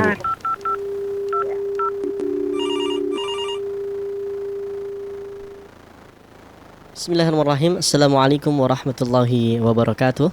Ustaz. Bismillahirrahmanirrahim. Assalamualaikum warahmatullahi wabarakatuh.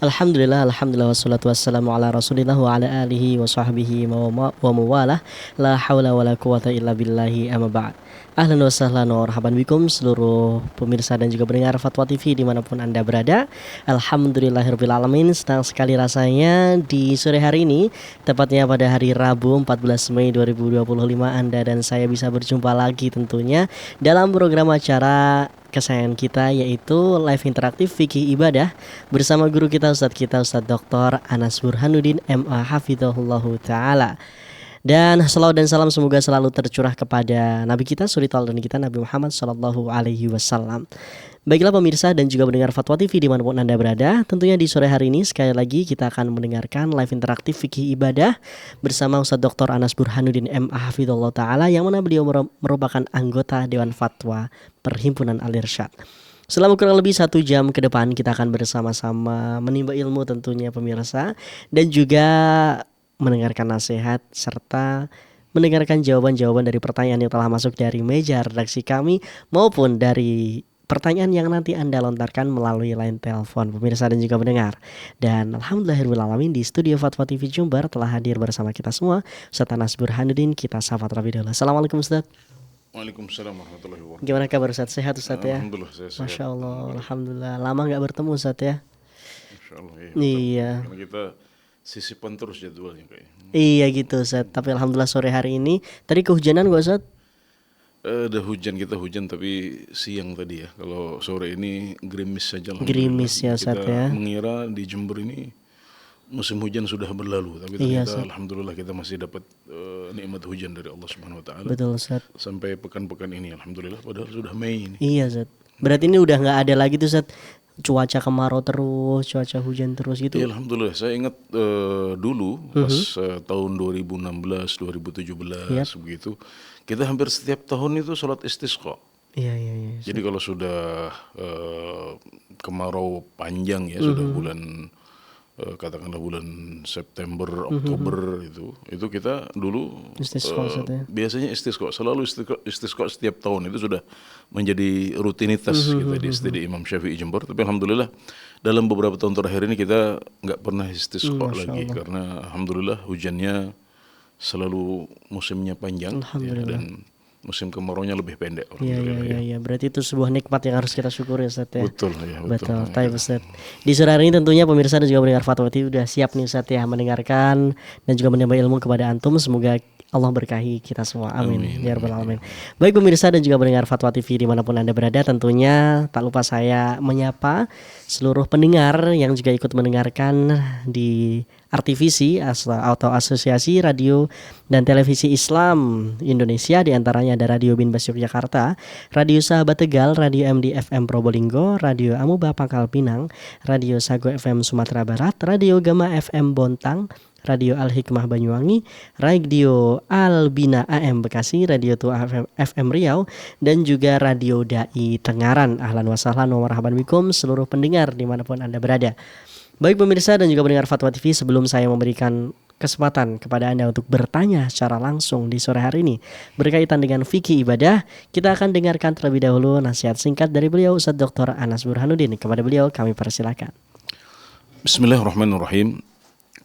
Alhamdulillah wassalatu wassalamu ala rasulillah wa ala alihi wa sahbihi wa mawalah. La hawla wa la quwata illa billahi amma ba'd. Ahlan wa sahlan wa marhaban bikum seluruh pemirsa dan juga pendengar Fatwa TV dimanapun Anda berada. Alhamdulillahirrabbilalamin. Senang sekali rasanya di sore hari ini, tepatnya pada hari Rabu 14 Mei 2025, Anda dan saya bisa berjumpa lagi tentunya dalam program acara kesayangan kita, yaitu live interaktif fikih ibadah bersama guru kita Ustadz Dr. Anas Burhanuddin MA Hafizahullahu Ta'ala. Dan salawat dan salam semoga selalu tercurah kepada Nabi kita, suri tauladan kita, Nabi Muhammad Sallallahu Alaihi Wasallam. Baiklah pemirsa dan juga pendengar Fatwa TV dimanapun Anda berada, tentunya di sore hari ini sekali lagi kita akan mendengarkan live interaktif fikih ibadah bersama Ustadz Dr. Anas Burhanuddin MA Hafizahullahu Ta'ala, yang mana beliau merupakan anggota Dewan Fatwa Perhimpunan Al-Irsyad. Selama kurang lebih 1 jam ke depan kita akan bersama-sama menimba ilmu tentunya pemirsa, dan juga mendengarkan nasihat serta mendengarkan jawaban-jawaban dari pertanyaan yang telah masuk dari meja redaksi kami maupun dari pertanyaan yang nanti Anda lontarkan melalui line telepon pemirsa dan juga mendengar. Dan alhamdulillahirrahmanirrahim, di studio Fatwa TV Jember telah hadir bersama kita semua Ustaz Anas Burhanuddin. Kita sapa terlebih dahulu. Assalamualaikum Ustaz. Waalaikumsalam warahmatullahi wabarakatuh. Gimana kabar Ustaz? Sehat Ustaz ya? Alhamdulillah saya sehat. Masya Allah, alhamdulillah. Lama gak bertemu Ustaz ya? Masya Allah ya. Iya. Karena kita sisipan terus jadwalnya kayaknya. Iya gitu Ustaz. Tapi alhamdulillah sore hari ini, tadi kehujanan gak Ustaz? Ada hujan, kita hujan tapi siang tadi ya. Kalau sore ini gerimis saja. Gerimis ya Ustaz ya. Kita mengira di Jember ini musim hujan sudah berlalu, tapi ternyata alhamdulillah kita masih dapat nikmat hujan dari Allah Subhanahu wa taala. Betul Ustaz. Sampai pekan-pekan ini alhamdulillah, padahal sudah Mei ini. Iya Ustaz. Berarti ini udah nggak ada lagi tuh Ustaz, cuaca kemarau terus, cuaca hujan terus gitu. Ya, alhamdulillah. Saya ingat dulu pas tahun 2016, 2017 begitu, kita hampir setiap tahun itu sholat istisqa. Iya. Jadi kalau sudah kemarau panjang ya, sudah bulan katakanlah bulan September, Oktober itu kita dulu biasanya istisqa, selalu istisqa setiap tahun. Itu sudah menjadi rutinitas kita di SD Imam Syafi'i Jember. Tapi alhamdulillah dalam beberapa tahun terakhir ini kita nggak pernah istisqa lagi, karena alhamdulillah hujannya selalu musimnya panjang ya, dan musim kemaraunya lebih pendek. Iya. Berarti itu sebuah nikmat yang harus kita syukuri Ustaz ya. Betul. Baik Ustaz. Di sore hari ini tentunya pemirsa dan juga pendengar Fatwa TV sudah siap nih Ustaz ya, mendengarkan dan juga menambah ilmu kepada antum. Semoga Allah berkahi kita semua. Amin. Ya rabbal alamin. Baik pemirsa dan juga pendengar Fatwa TV dimanapun Anda berada, tentunya tak lupa saya menyapa seluruh pendengar yang juga ikut mendengarkan di RTVC atau Asosiasi Radio dan Televisi Islam Indonesia. Di antaranya ada Radio Binbas Yogyakarta, Radio Sahabat Tegal, Radio MD FM Probolinggo, Radio Amuba Pangkal Pinang, Radio Sago FM Sumatera Barat, Radio Gama FM Bontang, Radio Al Hikmah Banyuwangi, Radio Al Bina AM Bekasi, Radio Tua FM Riau, dan juga Radio Dai Tengaran. Ahlan wa sahlan wa marhaban bikum seluruh pendengar dimanapun Anda berada. Baik pemirsa dan juga pendengar Fatwa TV, sebelum saya memberikan kesempatan kepada Anda untuk bertanya secara langsung di sore hari ini berkaitan dengan fikih ibadah, kita akan dengarkan terlebih dahulu nasihat singkat dari beliau Ustadz Dr. Anas Burhanuddin. Kepada beliau kami persilakan. Bismillahirrahmanirrahim.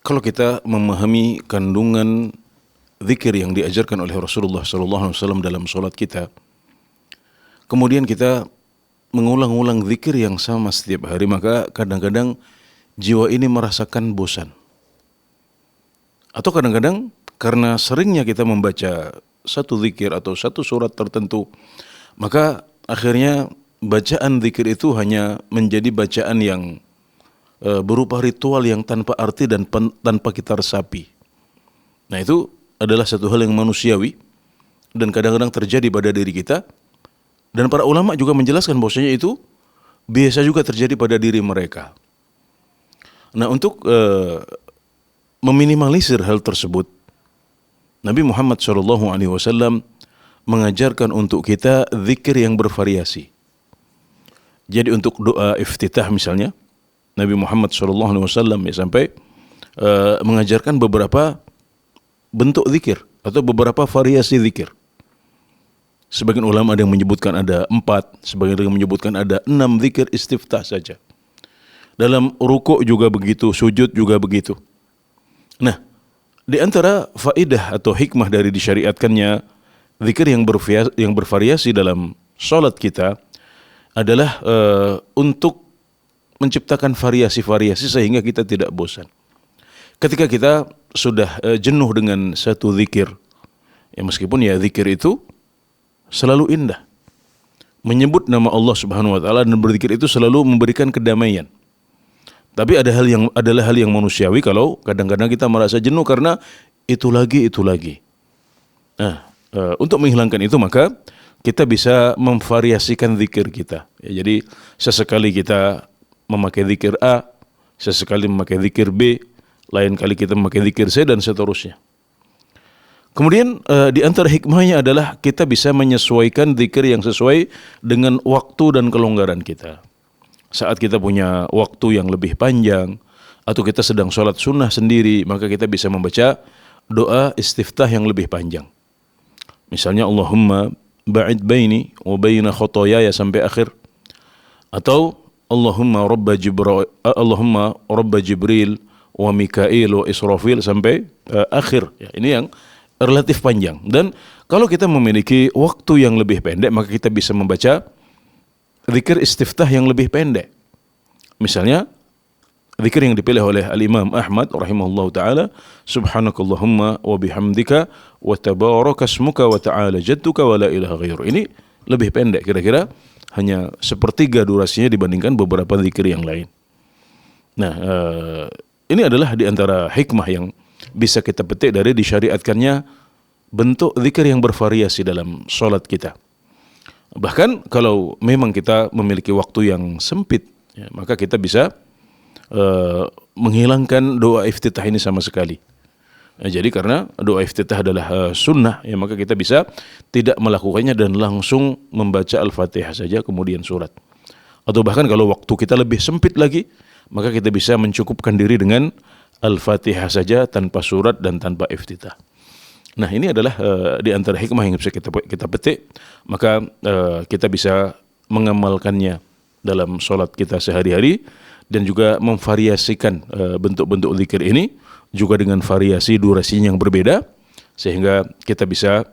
Kalau kita memahami kandungan zikir yang diajarkan oleh Rasulullah SAW dalam sholat kita, kemudian kita mengulang-ulang zikir yang sama setiap hari, maka kadang-kadang jiwa ini merasakan bosan. Atau kadang-kadang karena seringnya kita membaca satu zikir atau satu surat tertentu, maka akhirnya bacaan zikir itu hanya menjadi bacaan yang berupa ritual yang tanpa arti dan tanpa kita resapi. Nah, itu adalah satu hal yang manusiawi dan kadang-kadang terjadi pada diri kita, dan para ulama juga menjelaskan bahwasanya itu biasa juga terjadi pada diri mereka. Nah, untuk meminimalisir hal tersebut, Nabi Muhammad SAW mengajarkan untuk kita zikir yang bervariasi. Jadi untuk doa iftitah misalnya, Nabi Muhammad SAW sampai mengajarkan beberapa bentuk zikir atau beberapa variasi zikir. Sebagian ulama ada yang menyebutkan ada 4, sebagian ada yang menyebutkan ada 6 zikir istiftah saja. Dalam rukuk juga begitu, sujud juga begitu. Nah, di antara faedah atau hikmah dari disyariatkannya zikir yang bervariasi dalam salat kita adalah untuk menciptakan variasi-variasi sehingga kita tidak bosan. Ketika kita sudah jenuh dengan satu zikir, ya meskipun ya zikir itu selalu indah. Menyebut nama Allah Subhanahu wa taala dan berzikir itu selalu memberikan kedamaian. Tapi adalah hal yang manusiawi kalau kadang-kadang kita merasa jenuh karena itu lagi. Nah, untuk menghilangkan itu maka kita bisa memvariasikan zikir kita. Ya, jadi sesekali kita memakai zikir A, sesekali memakai zikir B, lain kali kita memakai zikir C dan seterusnya. Kemudian di antara hikmahnya adalah kita bisa menyesuaikan zikir yang sesuai dengan waktu dan kelonggaran kita. Saat kita punya waktu yang lebih panjang atau kita sedang sholat sunnah sendiri, maka kita bisa membaca doa istiftah yang lebih panjang. Misalnya Allahumma ba'id baini wa baina khotoyaya sampai akhir. Atau Allahumma rabba Jibril wa Mikail wa Israfil sampai akhir. Ya, ini yang relatif panjang. Dan kalau kita memiliki waktu yang lebih pendek, maka kita bisa membaca zikir istiftah yang lebih pendek. Misalnya zikir yang dipilih oleh Al-Imam Ahmad rahimahullahu taala, subhanakallahumma wa bihamdika wa tabarakasmuka wa ta'ala jadduka wa la ilaha ghairu. Ini lebih pendek, kira-kira hanya sepertiga durasinya dibandingkan beberapa zikir yang lain. Nah, ini adalah di antara hikmah yang bisa kita petik dari disyariatkannya bentuk zikir yang bervariasi dalam salat kita. Bahkan kalau memang kita memiliki waktu yang sempit, ya, maka kita bisa menghilangkan doa iftitah ini sama sekali. Jadi karena doa iftitah adalah sunnah, ya, maka kita bisa tidak melakukannya dan langsung membaca Al-Fatihah saja kemudian surat. Atau bahkan kalau waktu kita lebih sempit lagi, maka kita bisa mencukupkan diri dengan Al-Fatihah saja tanpa surat dan tanpa iftitah. Nah, ini adalah di antara hikmah yang bisa kita petik, maka kita bisa mengamalkannya dalam sholat kita sehari-hari dan juga memvariasikan bentuk-bentuk zikir ini juga dengan variasi durasinya yang berbeda sehingga kita bisa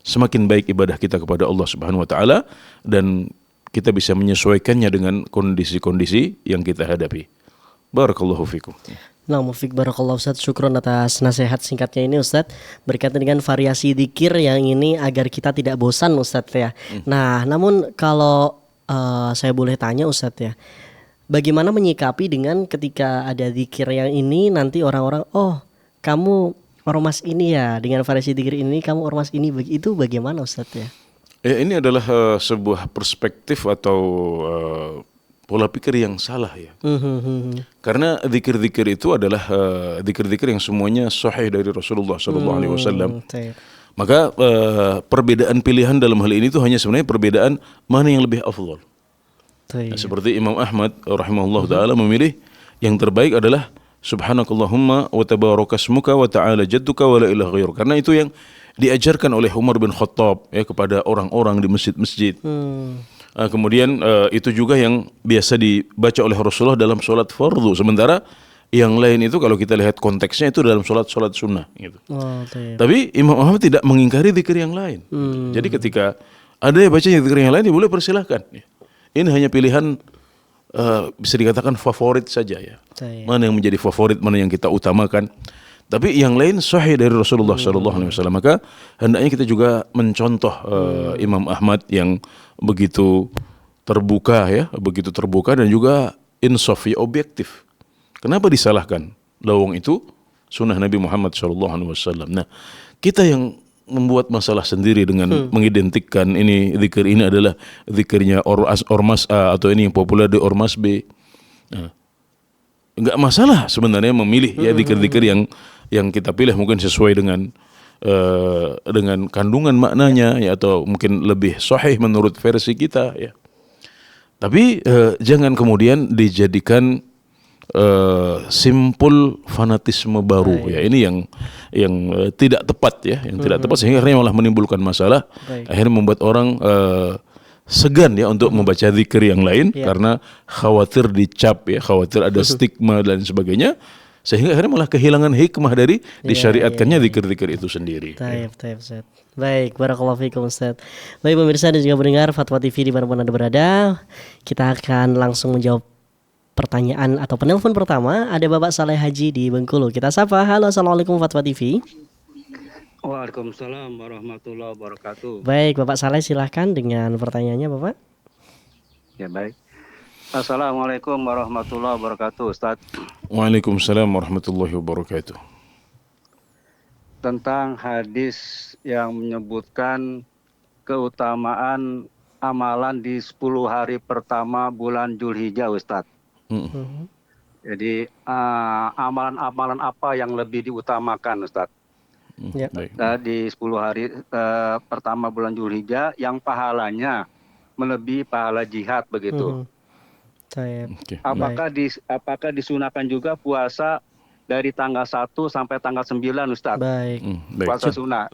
semakin baik ibadah kita kepada Allah Subhanahu wa taala dan kita bisa menyesuaikannya dengan kondisi-kondisi yang kita hadapi. Barakallahu fikum. Nah, Mufiq barakallahu Ustaz, syukron atas nasihat singkatnya ini Ustaz, berkaitan dengan variasi zikir yang ini agar kita tidak bosan Ustaz ya. Nah, namun kalau saya boleh tanya Ustaz ya, bagaimana menyikapi dengan ketika ada zikir yang ini nanti orang-orang, oh kamu ormas ini ya, dengan variasi zikir ini kamu ormas ini, itu bagaimana Ustaz ya? Ya, ini adalah sebuah perspektif atau pola pikir yang salah ya. Karena zikir-zikir itu adalah zikir-zikir yang semuanya sahih dari Rasulullah SAW. Maka perbedaan pilihan dalam hal ini itu hanya sebenarnya perbedaan mana yang lebih afdal. Nah, seperti Imam Ahmad rahimahullah taala memilih yang terbaik adalah subhanakallahumma wa tabarakasmuka wa ta'ala jadduka wa la ilaha ghairu. Karena itu yang diajarkan oleh Umar bin Khattab ya kepada orang-orang di masjid-masjid. Kemudian itu juga yang biasa dibaca oleh Rasulullah dalam sholat fardu. Sementara yang lain itu kalau kita lihat konteksnya itu dalam sholat sunnah gitu. Tapi Imam Ahmad tidak mengingkari zikir yang lain. Jadi ketika ada yang baca zikir yang lain, ya boleh persilahkan. Ini hanya pilihan bisa dikatakan favorit saja ya. Mana yang menjadi favorit, mana yang kita utamakan. Tapi yang lain sahih dari Rasulullah SAW. Maka hendaknya kita juga mencontoh Imam Ahmad yang begitu terbuka ya, begitu terbuka dan juga insaf ya, objektif. Kenapa disalahkan? Lawang itu sunnah Nabi Muhammad SAW. Nah, kita yang membuat masalah sendiri dengan mengidentikan ini zikir ini adalah zikirnya ormas A atau ini yang populer di ormas B. Nah, enggak masalah sebenarnya memilih ya zikir-zikir yang kita pilih mungkin sesuai dengan kandungan maknanya ya, atau mungkin lebih sahih menurut versi kita ya. Tapi jangan kemudian dijadikan simpul fanatisme baru. Ya, ini yang tidak tepat ya, yang tidak tepat sehingga akhirnya malah menimbulkan masalah. Akhirnya membuat orang segan ya untuk membaca zikir yang lain karena khawatir dicap ya, khawatir ada stigma dan sebagainya. Sehingga akhirnya malah kehilangan hikmah dari disyariatkannya zikir-zikir itu sendiri. Taib, Ustaz. Baik, barakallahu fikum Ustaz. Baik pemirsa dan juga pendengar Fatwa TV dimanapun Anda berada, kita akan langsung menjawab pertanyaan atau penelpon pertama. Ada Bapak Saleh Haji di Bengkulu. Kita sapa. Halo, assalamualaikum Fatwa TV. Waalaikumsalam warahmatullahi wabarakatuh. Baik, Bapak Saleh silahkan dengan pertanyaannya Bapak. Ya baik. Assalamualaikum warahmatullahi wabarakatuh, Ustaz. Waalaikumsalam warahmatullahi wabarakatuh. Tentang hadis yang menyebutkan keutamaan amalan di 10 hari pertama bulan Dzulhijjah, Ustaz. Jadi amalan-amalan apa yang lebih diutamakan, Ustaz? Di 10 hari pertama bulan Dzulhijjah yang pahalanya melebihi pahala jihad begitu. Apakah disunahkan juga puasa dari tanggal 1 sampai tanggal 9, Ustaz? Baik. Puasa sunnah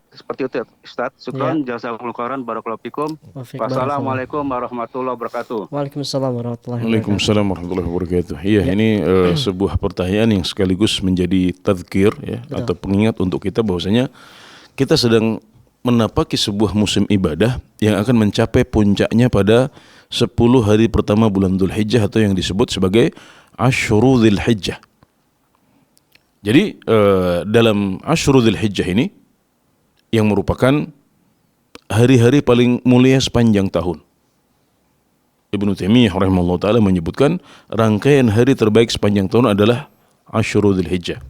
seperti itu, Ustaz. Syukran, jazakumullah khairan, barakallahu fikum. Wassalamualaikum warahmatullahi wabarakatuh. Waalaikumsalam warahmatullahi wabarakatuh. Waalaikumsalam warahmatullahi wabarakatuh. Iya, ini sebuah pertanyaan yang sekaligus menjadi tadzkir ya, atau pengingat untuk kita bahwasanya kita sedang menapaki sebuah musim ibadah yang akan mencapai puncaknya pada 10 hari pertama bulan Dzulhijjah atau yang disebut sebagai Asyru Dzulhijjah. Jadi dalam Asyru Dzulhijjah ini yang merupakan hari-hari paling mulia sepanjang tahun. Ibnu Taimiyah rahimahullah taala menyebutkan rangkaian hari terbaik sepanjang tahun adalah Asyru Dzulhijjah.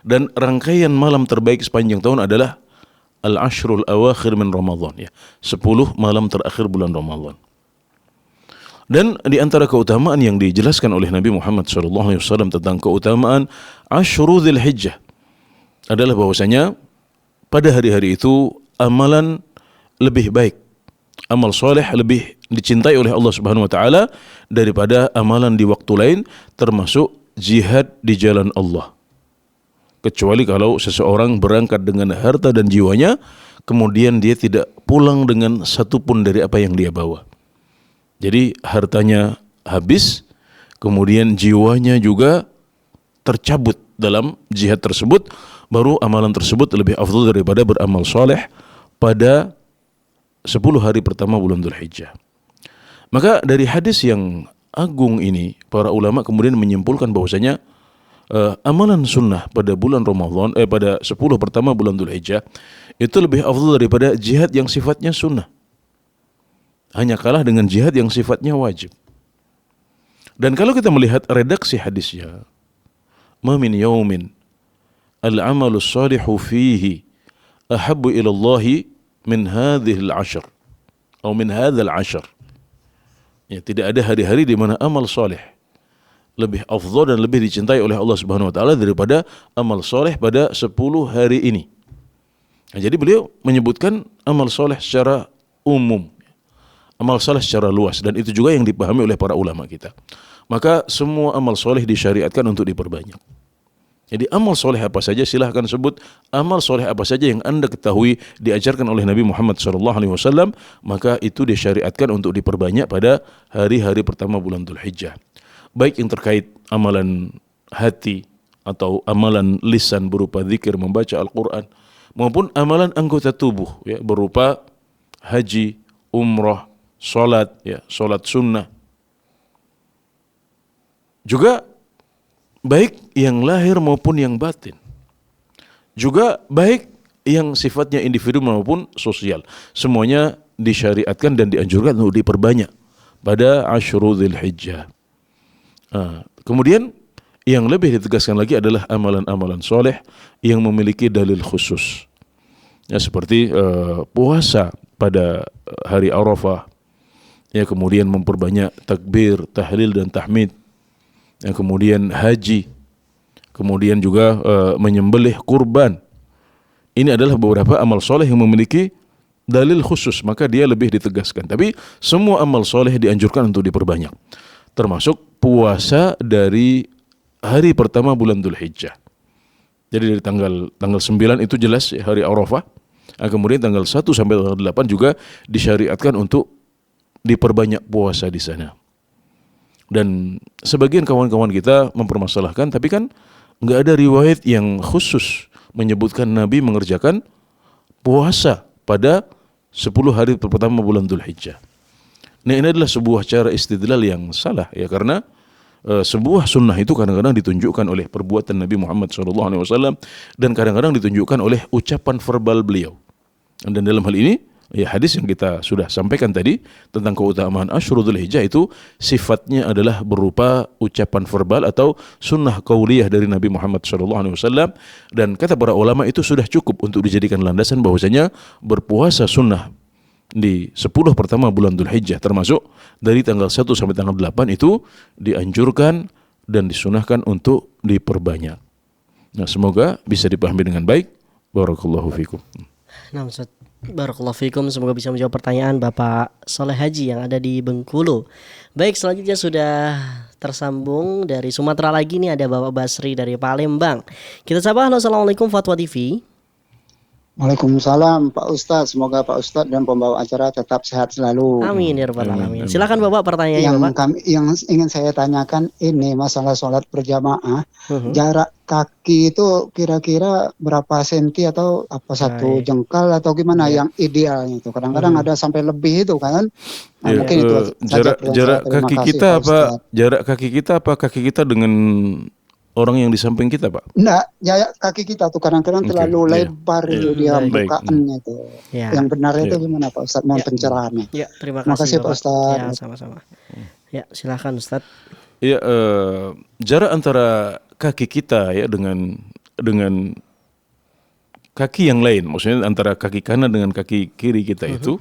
Dan rangkaian malam terbaik sepanjang tahun adalah Al-Ashrul Awakhir min Ramadan ya. 10 malam terakhir bulan Ramadan. Dan di antara keutamaan yang dijelaskan oleh Nabi Muhammad SAW tentang keutamaan Asyru Dzulhijjah adalah bahwasanya pada hari-hari itu amalan lebih baik, amal soleh lebih dicintai oleh Allah Subhanahu Wa Taala daripada amalan di waktu lain, termasuk jihad di jalan Allah. Kecuali kalau seseorang berangkat dengan harta dan jiwanya, kemudian dia tidak pulang dengan satupun dari apa yang dia bawa. Jadi hartanya habis, kemudian jiwanya juga tercabut dalam jihad tersebut, baru amalan tersebut lebih afdal daripada beramal soleh pada 10 hari pertama bulan Dzulhijjah. Maka dari hadis yang agung ini, para ulama kemudian menyimpulkan bahwasanya amalan sunnah pada bulan Ramadan, pada 10 pertama bulan Dzulhijjah itu lebih afdal daripada jihad yang sifatnya sunnah. Hanya kalah dengan jihad yang sifatnya wajib. Dan kalau kita melihat redaksi hadisnya, ma min yaumin al-amalu salihu fihi ahabbu ila Allah min hadhihi al-ashr atau min hadzal ashr. Ya, tidak ada hari-hari di mana amal saleh lebih afdal dan lebih dicintai oleh Allah Subhanahu wa taala daripada amal saleh pada 10 hari ini. Nah, jadi beliau menyebutkan amal saleh secara umum, amal saleh secara luas, dan itu juga yang dipahami oleh para ulama kita. Maka semua amal soleh disyariatkan untuk diperbanyak. Jadi amal soleh apa saja silahkan sebut, amal soleh apa saja yang anda ketahui diajarkan oleh Nabi Muhammad SAW, maka itu disyariatkan untuk diperbanyak pada hari-hari pertama bulan Dzulhijjah. Baik yang terkait amalan hati atau amalan lisan berupa zikir membaca Al-Quran, maupun amalan anggota tubuh ya, berupa haji, umrah, salat ya, salat sunnah. Juga baik yang lahir maupun yang batin. Juga baik yang sifatnya individu maupun sosial. Semuanya disyariatkan dan dianjurkan untuk diperbanyak pada Asyru Dzulhijjah. Kemudian yang lebih ditegaskan lagi adalah amalan-amalan soleh yang memiliki dalil khusus. Ya, seperti puasa pada hari Arafah. Ya, kemudian memperbanyak takbir, tahlil dan tahmid. Yang kemudian haji, kemudian juga menyembelih kurban. Ini adalah beberapa amal soleh yang memiliki dalil khusus, maka dia lebih ditegaskan. Tapi semua amal soleh dianjurkan untuk diperbanyak. termasuk puasa dari hari pertama bulan Dzulhijjah. Jadi dari tanggal 9 itu jelas hari Arafah. Kemudian tanggal 1 sampai tanggal 8 juga disyariatkan untuk diperbanyak puasa di sana. Dan sebagian kawan-kawan kita mempermasalahkan, tapi kan nggak ada riwayat yang khusus menyebutkan Nabi mengerjakan puasa pada 10 hari pertama bulan Dzulhijjah. Nah, ini adalah sebuah cara istidlal yang salah ya, karena sebuah sunnah itu kadang-kadang ditunjukkan oleh perbuatan Nabi Muhammad SAW dan kadang-kadang ditunjukkan oleh ucapan verbal beliau. Dan dalam hal ini ya, hadis yang kita sudah sampaikan tadi tentang keutamaan Asyurul Dzulhijjah itu sifatnya adalah berupa ucapan verbal atau sunnah qauliyah dari Nabi Muhammad SAW, dan kata para ulama itu sudah cukup untuk dijadikan landasan bahwasanya berpuasa sunnah di 10 pertama bulan Dzulhijjah termasuk dari tanggal 1 sampai tanggal 8 itu dianjurkan dan disunahkan untuk diperbanyak. Nah, semoga bisa dipahami dengan baik. Barakallahu fikum. Nah, Ustaz, barakallahu fikum, semoga bisa menjawab pertanyaan Bapak Soleh Haji yang ada di Bengkulu. Baik, selanjutnya sudah tersambung dari Sumatera lagi nih, ada Bapak Basri dari Palembang. Kita sapa. Halo, assalamualaikum Fatwa TV. Waalaikumsalam Pak Ustadz, semoga Pak Ustadz dan pembawa acara tetap sehat selalu. Amin ya rabbal alamin. Silakan Bapak pertanyaannya Bapak. Yang ingin saya tanyakan ini masalah sholat berjamaah, jarak kaki itu kira-kira berapa senti atau apa satu jengkal atau gimana yang idealnya itu? Kadang-kadang ada sampai lebih itu kan? Nah, mungkin itu jarak kaki kita apa? Jarak kaki kita apa kaki kita dengan orang yang di samping kita, Pak? Enggak, jarak kaki kita tuh kadang-kadang terlalu lebar itu dia bukaannya itu. Yang benar itu gimana Pak Ustadz? Mohon pencerahannya. Ya, terima kasih Pak Ustadz. Ya, sama-sama. Ya, silakan Ustadz. Ya, jarak antara kaki kita ya dengan kaki yang lain, maksudnya antara kaki kanan dengan kaki kiri kita itu,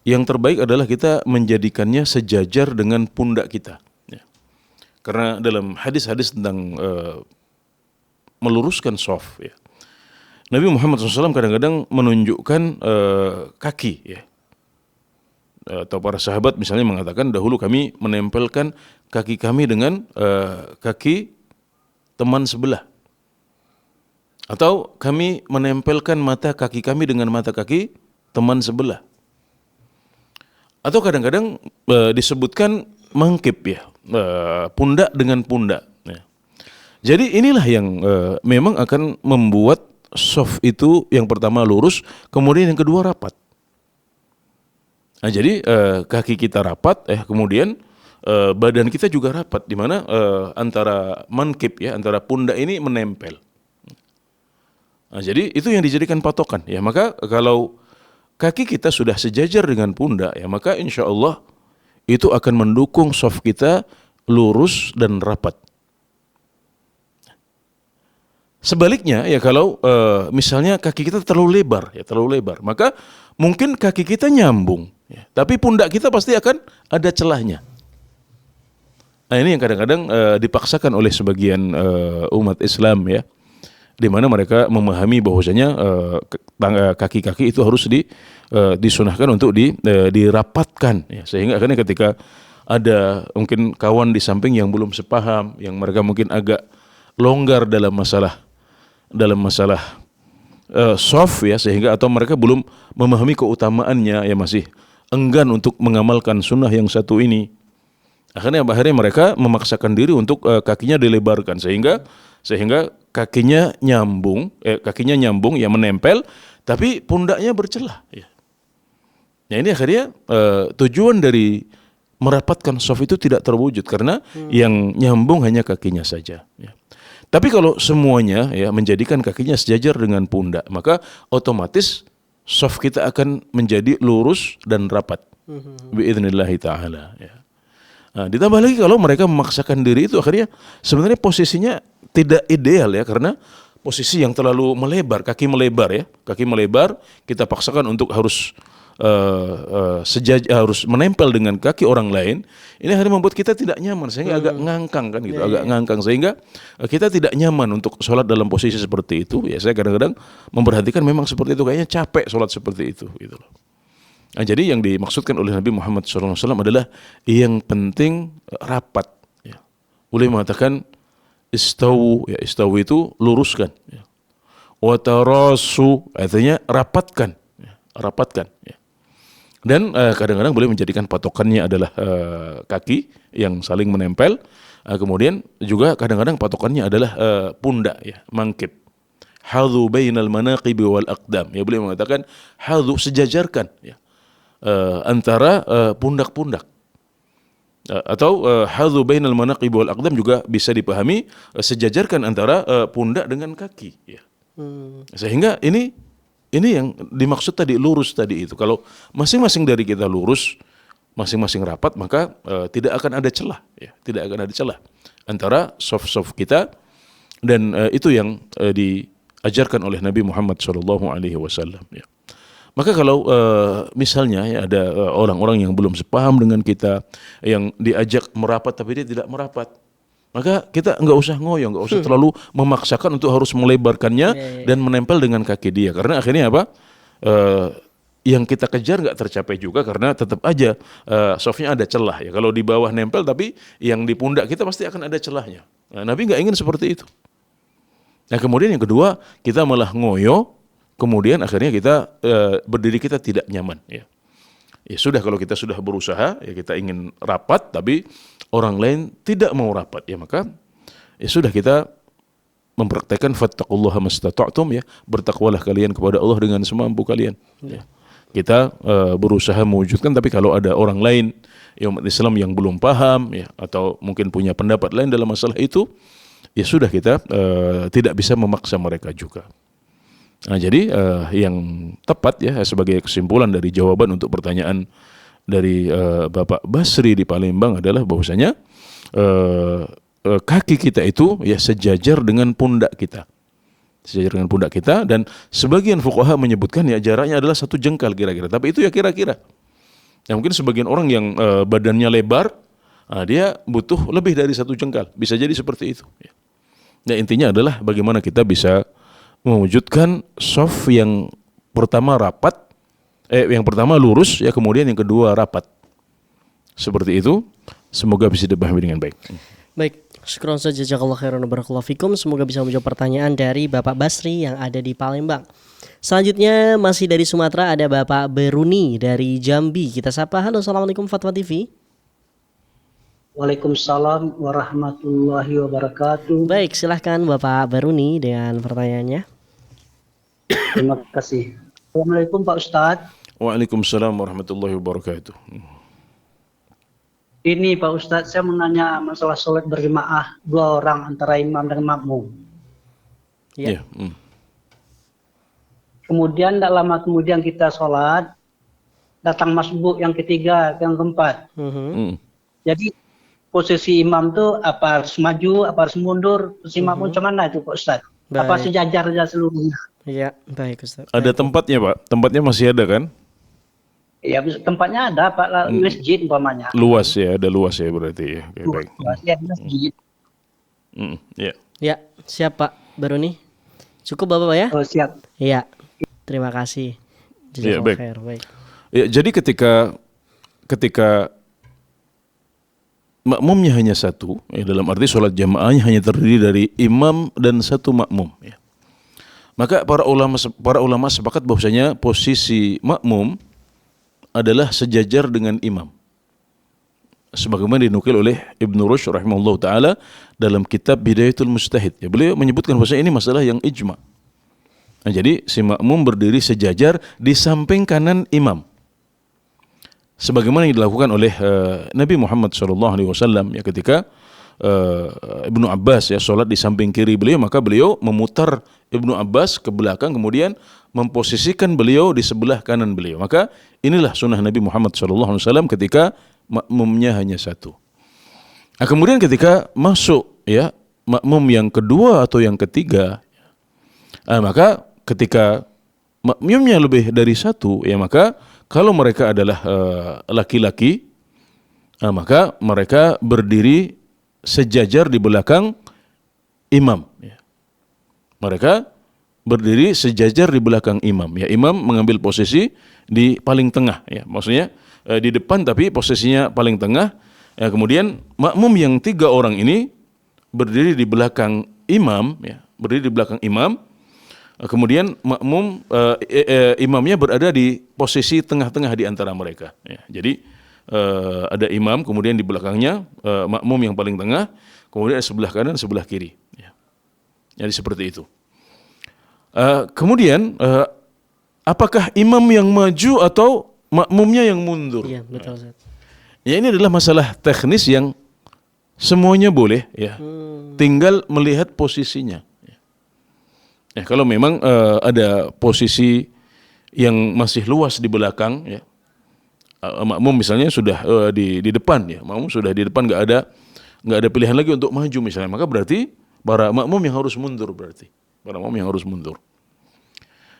yang terbaik adalah kita menjadikannya sejajar dengan pundak kita. Karena dalam hadis-hadis tentang meluruskan shaf ya, Nabi Muhammad SAW kadang-kadang menunjukkan kaki ya, atau para sahabat misalnya mengatakan dahulu kami menempelkan kaki kami dengan kaki teman sebelah, atau kami menempelkan mata kaki kami dengan mata kaki teman sebelah, atau kadang-kadang disebutkan mangkib ya, pundak dengan pundak ya. Jadi inilah yang memang akan membuat shaf itu yang pertama lurus, kemudian yang kedua rapat. Nah, jadi kaki kita rapat kemudian badan kita juga rapat, di mana antara mankib ya, antara pundak ini menempel. Nah, jadi itu yang dijadikan patokan ya. Maka kalau kaki kita sudah sejajar dengan pundak ya, maka insya Allah itu akan mendukung shaf kita lurus dan rapat. Sebaliknya ya, kalau misalnya kaki kita terlalu lebar, maka mungkin kaki kita nyambung, ya, tapi pundak kita pasti akan ada celahnya. Nah, ini yang kadang-kadang dipaksakan oleh sebagian umat Islam ya, di mana mereka memahami bahwasanya kaki-kaki itu harus disunahkan untuk dirapatkan ya, sehingga akhirnya ketika ada mungkin kawan di samping yang belum sepaham, yang mereka mungkin agak longgar dalam masalah shaf ya, sehingga atau mereka belum memahami keutamaannya ya, masih enggan untuk mengamalkan sunnah yang satu ini, akhirnya mereka memaksakan diri untuk kakinya dilebarkan sehingga kakinya nyambung ya, menempel, tapi pundaknya bercelah ya. Nah, ini akhirnya tujuan dari merapatkan shaf itu tidak terwujud karena yang nyambung hanya kakinya saja ya. Tapi kalau semuanya ya menjadikan kakinya sejajar dengan pundak, maka otomatis shaf kita akan menjadi lurus dan rapat biidznillah taala ya. Nah, ditambah lagi kalau mereka memaksakan diri itu akhirnya sebenarnya posisinya tidak ideal ya, karena posisi yang terlalu melebar, kaki melebar kita paksakan untuk harus harus menempel dengan kaki orang lain. Ini akhirnya membuat kita tidak nyaman sehingga agak ngangkang kan gitu, ngangkang sehingga kita tidak nyaman untuk sholat dalam posisi seperti itu ya. Saya kadang-kadang memperhatikan memang seperti itu, kayaknya capek sholat seperti itu gitu loh. Nah, jadi yang dimaksudkan oleh Nabi Muhammad SAW adalah yang penting rapat. Ya. Boleh mengatakan istawu, ya istawu itu luruskan. Ya. Watarasu artinya rapatkan, ya. Rapatkan. Ya. Dan kadang-kadang boleh menjadikan patokannya adalah kaki yang saling menempel. Kemudian juga kadang-kadang patokannya adalah pundak, ya, mangkib. Hadhu bainal manaqibi wal aqdam. Ya, boleh mengatakan hadhu sejajarkan, ya. Antara pundak-pundak. Atau hadhu bainal manaqibi wal aqdam juga bisa dipahami sejajarkan antara pundak dengan kaki, ya. Sehingga ini yang dimaksud tadi, lurus tadi itu. Kalau masing-masing dari kita lurus, masing-masing rapat, maka tidak akan ada celah, ya. Tidak akan ada celah antara soft kita, dan itu yang diajarkan oleh Nabi Muhammad SAW. Ya. Maka kalau misalnya ya ada orang-orang yang belum sepaham dengan kita, yang diajak merapat tapi dia tidak merapat, maka kita nggak usah ngoyo, nggak usah terlalu memaksakan untuk harus melebarkannya dan menempel dengan kaki dia, karena akhirnya apa? Yang kita kejar nggak tercapai juga, karena tetap aja softnya ada celah, ya. Kalau di bawah nempel tapi yang di pundak kita pasti akan ada celahnya. Nah, Nabi nggak ingin seperti itu. Nah, kemudian yang kedua, kita malah ngoyo, kemudian akhirnya kita berdiri kita tidak nyaman, ya. Ya sudah, kalau kita sudah berusaha, ya kita ingin rapat tapi orang lain tidak mau rapat, ya maka ya sudah, kita mempraktekkan fattaqullaha mastata'tum, ya, bertakwalah kalian kepada Allah dengan semampu kalian. Ya. Kita berusaha mewujudkan, tapi kalau ada orang lain, ya, umat Islam yang belum paham, ya, atau mungkin punya pendapat lain dalam masalah itu, ya sudah, kita tidak bisa memaksa mereka juga. Nah, jadi yang tepat, ya, sebagai kesimpulan dari jawaban untuk pertanyaan dari Bapak Basri di Palembang adalah bahwasanya kaki kita itu, ya, sejajar dengan pundak kita. Sejajar dengan pundak kita, dan sebagian fuqaha menyebutkan, ya, jaraknya adalah 1 jengkal kira-kira. Tapi itu ya kira-kira. Ya, mungkin sebagian orang yang badannya lebar, dia butuh lebih dari 1 jengkal. Bisa jadi seperti itu. Ya. Nah, intinya adalah bagaimana kita bisa mewujudkan soft yang pertama rapat, yang pertama lurus, ya, kemudian yang kedua rapat. Seperti itu. Semoga bisa dipahami dengan baik. Baik, syukron saja, jazakallahu khairan wa barakallahu fikum. Semoga bisa menjawab pertanyaan dari Bapak Basri yang ada di Palembang. Selanjutnya masih dari Sumatera, ada Bapak Beruni dari Jambi. Kita sapa. Halo, assalamualaikum Fatwa TV. Waalaikumsalam warahmatullahi wabarakatuh. Baik, silahkan Bapak Beruni dengan pertanyaannya. Terima kasih. Assalamualaikum Pak Ustadz. Waalaikumsalam warahmatullahi wabarakatuh. Ini Pak Ustadz, saya mau nanya masalah sholat berjemaah 2 orang antara imam dan makmum. Ya. Kemudian tidak lama kemudian kita sholat, datang masbuk yang ketiga, yang keempat. Jadi posisi imam tuh apa harus maju, apa harus mundur, posisi makmum cuman itu Pak Ustadz. Baik. Apa sejajar saja seluruhnya? Iya, baik Ustaz. Ada tempatnya, Pak? Tempatnya masih ada kan? Ya, tempatnya ada Pak, masjid umpamanya. Luas, ya, ada luas, ya, berarti, ya. Oke, baik. Ya, masjid. Ya. Ya, siap Pak Beruni. Cukup Bapak ya? Oh, siap. Iya. Terima kasih. Ya, baik. Baik. Ya, jadi ketika makmumnya hanya 1, ya, dalam arti sholat jamaahnya hanya terdiri dari imam dan 1 makmum, ya. Maka para ulama sepakat bahwasanya posisi makmum adalah sejajar dengan imam. Sebagaimana dinukil oleh Ibnu Rushd rahimahullah taala dalam kitab Bidayatul Mujtahid. Ya, beliau menyebutkan bahwasanya ini masalah yang ijma. Nah, jadi si makmum berdiri sejajar di samping kanan imam. Sebagaimana yang dilakukan oleh Nabi Muhammad SAW, ya, ketika Ibnu Abbas, ya, sholat di samping kiri beliau, maka beliau memutar Ibnu Abbas ke belakang, kemudian memposisikan beliau di sebelah kanan beliau. Maka inilah sunnah Nabi Muhammad SAW ketika makmumnya hanya 1. Nah, kemudian ketika masuk, ya, makmum yang kedua atau yang ketiga, maka ketika makmumnya lebih dari 1, ya, maka kalau mereka adalah laki-laki, maka mereka berdiri sejajar di belakang imam, ya. Mereka berdiri sejajar di belakang imam. Ya, imam mengambil posisi di paling tengah. Ya, maksudnya di depan tapi posisinya paling tengah. Ya, kemudian makmum yang 3 orang ini berdiri di belakang imam. Ya, berdiri di belakang imam. Kemudian makmum imamnya berada di posisi tengah-tengah di antara mereka. Ya, jadi ada imam, kemudian di belakangnya makmum yang paling tengah, kemudian sebelah kanan, sebelah kiri. Ya. Jadi seperti itu. Kemudian apakah imam yang maju atau makmumnya yang mundur? Iya, betul, Ustaz. Ya, ini adalah masalah teknis yang semuanya boleh, ya. Tinggal melihat posisinya. Ya, kalau memang ada posisi yang masih luas di belakang, ya, makmum misalnya sudah di depan, ya, makmum sudah di depan, nggak ada pilihan lagi untuk maju misalnya, maka berarti para makmum yang harus mundur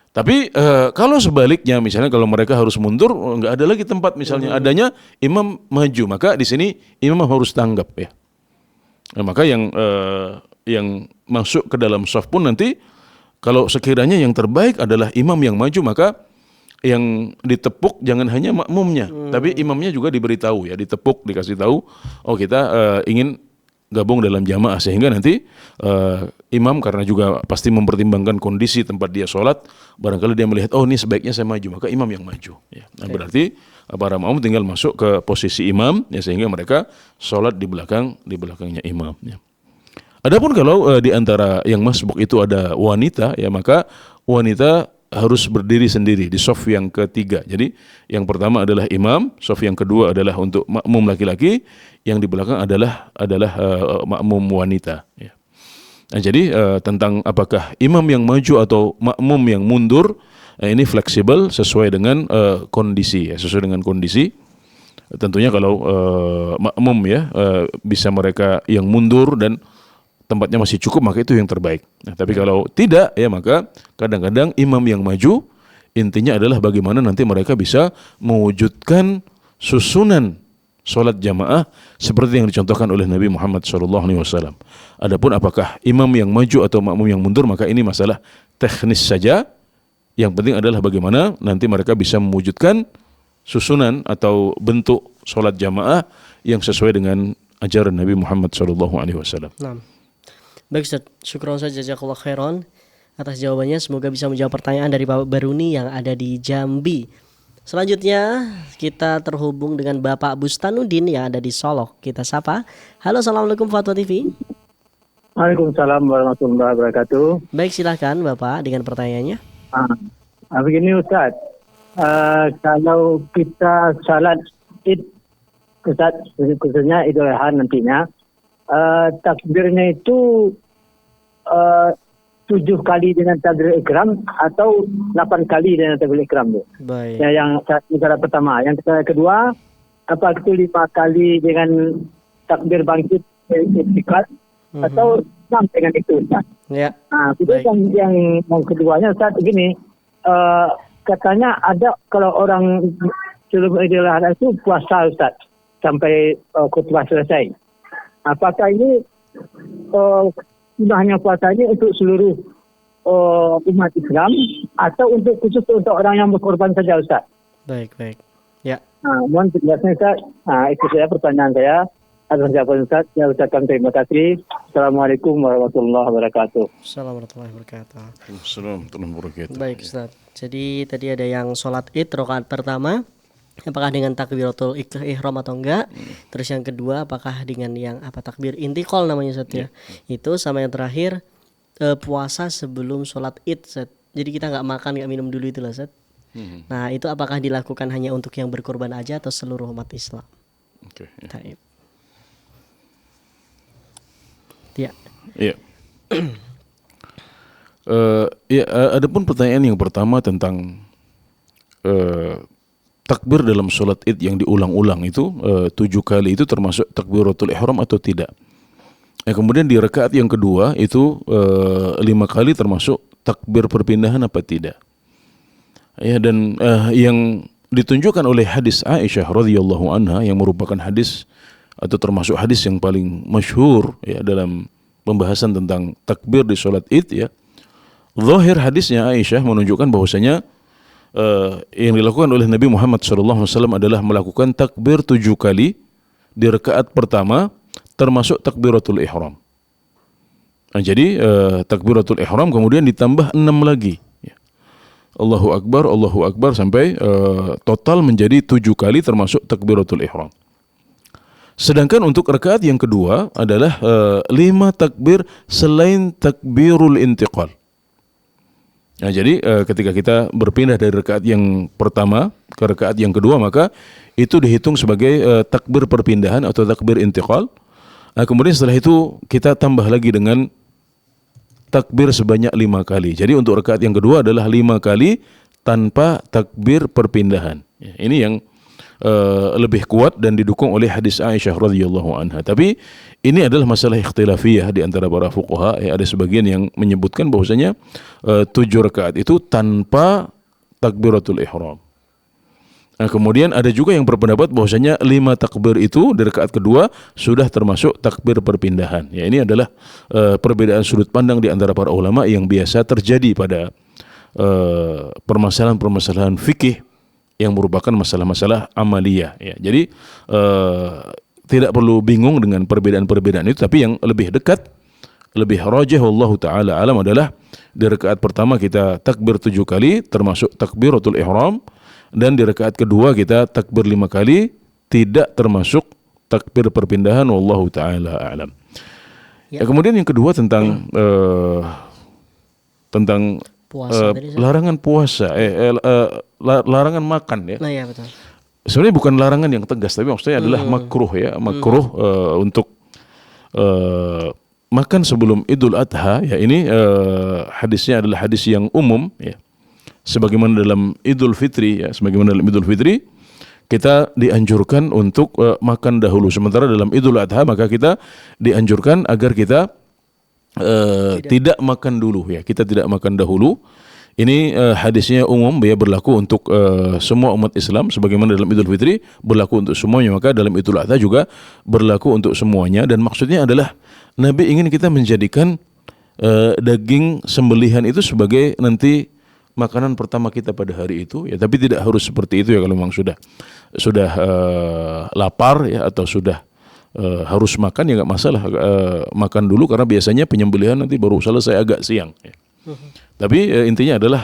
Tapi kalau sebaliknya, misalnya kalau mereka harus mundur, nggak ada lagi tempat, misalnya adanya imam maju, maka di sini imam harus tanggap, ya. Nah, maka yang masuk ke dalam shaf pun nanti, kalau sekiranya yang terbaik adalah imam yang maju, maka yang ditepuk jangan hanya makmumnya, tapi imamnya juga diberitahu, ya, ditepuk, dikasih tahu, oh kita ingin gabung dalam jamaah, sehingga nanti imam karena juga pasti mempertimbangkan kondisi tempat dia sholat, barangkali dia melihat, oh ini sebaiknya saya maju, maka imam yang maju. Ya. Nah, berarti para makmum tinggal masuk ke posisi imam, ya, sehingga mereka sholat di belakangnya imam. Ya. Adapun kalau di antara yang masbuk itu ada wanita, ya, maka wanita harus berdiri sendiri di shaf yang ketiga. Jadi yang pertama adalah imam, shaf yang kedua adalah untuk makmum laki-laki, yang di belakang adalah makmum wanita. Ya. Nah, jadi tentang apakah imam yang maju atau makmum yang mundur, ini fleksibel sesuai dengan kondisi, ya, sesuai dengan kondisi. Tentunya kalau makmum, ya, bisa mereka yang mundur dan tempatnya masih cukup, maka itu yang terbaik. Nah, tapi kalau tidak, ya, maka kadang-kadang imam yang maju, intinya adalah bagaimana nanti mereka bisa mewujudkan susunan sholat jamaah seperti yang dicontohkan oleh Nabi Muhammad SAW. Adapun apakah imam yang maju atau makmum yang mundur, maka ini masalah teknis saja. Yang penting adalah bagaimana nanti mereka bisa mewujudkan susunan atau bentuk sholat jamaah yang sesuai dengan ajaran Nabi Muhammad SAW. Nah. Baik, Ustaz, syukron saja, jazakallah khairan atas jawabannya. Semoga bisa menjawab pertanyaan dari Bapak Baruni yang ada di Jambi. Selanjutnya kita terhubung dengan Bapak Bustanuddin yang ada di Solok. Kita sapa. Halo, assalamualaikum Fatwa TV. Waalaikumsalam warahmatullahi wabarakatuh. Baik, silakan Bapak dengan pertanyaannya. Begini Ustaz, kalau kita salat Id, Ustaz, khususnya Idul Adha nantinya, takbirnya itu 7 kali dengan takbir ikram atau 8 kali dengan takbir ikram tu. Baik. Ya, yang negara pertama. Yang kedua, apa itu 5 kali dengan takbir bangkit istiqlal atau 6 dengan itu, Ustaz? Ya. Kemudian yang keduanya, Ustaz, begini, katanya ada kalau orang sebelum Idul Adha itu puasa, Ustaz, sampai khutbah selesai. Apakah ini hanya puasa ini untuk seluruh umat Islam atau untuk khusus untuk orang yang berkorban saja, Ustaz? Baik. Ya. Mohon penjelasan, Ustaz. Itu saya pertanyaan saya. Atas jawaban Ustaz, saya ucapkan terima kasih. Assalamualaikum warahmatullahi wabarakatuh. Assalamualaikum warahmatullahi wabarakatuh. Assalamualaikum warahmatullahi wabarakatuh. Baik, Ustaz. Jadi tadi ada yang sholat Id rakaat pertama, apakah dengan takbiratul ihram atau enggak? Terus yang kedua, apakah dengan yang takbir intiqal namanya, Ustaz, ya? Itu sama yang terakhir puasa sebelum sholat Id, Ustaz. Jadi kita nggak makan, nggak minum dulu itu lah, Ustaz. Nah, itu apakah dilakukan hanya untuk yang berkorban aja atau seluruh umat Islam? Oke. Ya. Iya. Adapun pertanyaan yang pertama tentang takbir dalam sholat Id yang diulang-ulang itu 7 kali itu termasuk takbiratul ihram atau tidak? Kemudian di rakaat yang kedua itu 5 kali termasuk takbir perpindahan apa tidak? Ya, dan yang ditunjukkan oleh hadis Aisyah radhiyallahu anha yang merupakan hadis atau termasuk hadis yang paling masyhur, ya, dalam pembahasan tentang takbir di sholat Id, ya, zahir hadisnya Aisyah menunjukkan bahwasanya yang dilakukan oleh Nabi Muhammad SAW adalah melakukan takbir 7 kali di rakaat pertama, termasuk takbiratul ihram. Nah, jadi takbiratul ihram kemudian ditambah 6 lagi. Ya. Allahu Akbar sampai total menjadi 7 kali termasuk takbiratul ihram. Sedangkan untuk rakaat yang kedua adalah 5 takbir selain takbirul intiqal. Nah, jadi ketika kita berpindah dari rakaat yang pertama ke rakaat yang kedua, maka itu dihitung sebagai takbir perpindahan atau takbir intiqal. Nah, kemudian setelah itu kita tambah lagi dengan takbir sebanyak 5 kali. Jadi untuk rakaat yang kedua adalah 5 kali tanpa takbir perpindahan. Ya, ini yang lebih kuat dan didukung oleh hadis Aisyah radhiyallahu anha. Tapi ini adalah masalah ikhtilafiyah di antara para fuqaha. Ya, ada sebagian yang menyebutkan bahwasanya 7 rakaat itu tanpa takbiratul ihram. Nah, kemudian ada juga yang berpendapat bahwasanya 5 takbir itu di rakaat kedua sudah termasuk takbir perpindahan. Ya, ini adalah perbedaan sudut pandang di antara para ulama yang biasa terjadi pada permasalahan-permasalahan fikih yang merupakan masalah-masalah amaliyah. Ya, jadi tidak perlu bingung dengan perbedaan-perbedaan itu, tapi yang lebih dekat, lebih rajih wallahu taala alam adalah di rakaat pertama kita takbir 7 kali termasuk takbiratul ihram, dan di rakaat kedua kita takbir 5 kali tidak termasuk takbir perpindahan wallahu taala alam. Ya, kemudian yang kedua tentang puasa, larangan puasa, larangan makan ya. Nah, ya betul. Sebenarnya bukan larangan yang tegas, tapi maksudnya adalah makruh ya, makruh untuk makan sebelum Idul Adha. Ya, ini hadisnya adalah hadis yang umum ya. Sebagaimana dalam Idul Fitri ya, kita dianjurkan untuk makan dahulu. Sementara dalam Idul Adha maka kita dianjurkan agar kita tidak makan dulu ya. Kita tidak makan dahulu. Ini hadisnya umum, ya, berlaku untuk semua umat Islam. Sebagaimana dalam Idul Fitri berlaku untuk semuanya, maka dalam Idul Adha juga berlaku untuk semuanya. Dan maksudnya adalah Nabi ingin kita menjadikan daging sembelihan itu sebagai nanti makanan pertama kita pada hari itu ya. Tapi tidak harus seperti itu ya. Kalau memang sudah lapar ya, atau sudah harus makan ya nggak masalah, makan dulu, karena biasanya penyembelihan nanti baru selesai agak siang ya. Tapi intinya adalah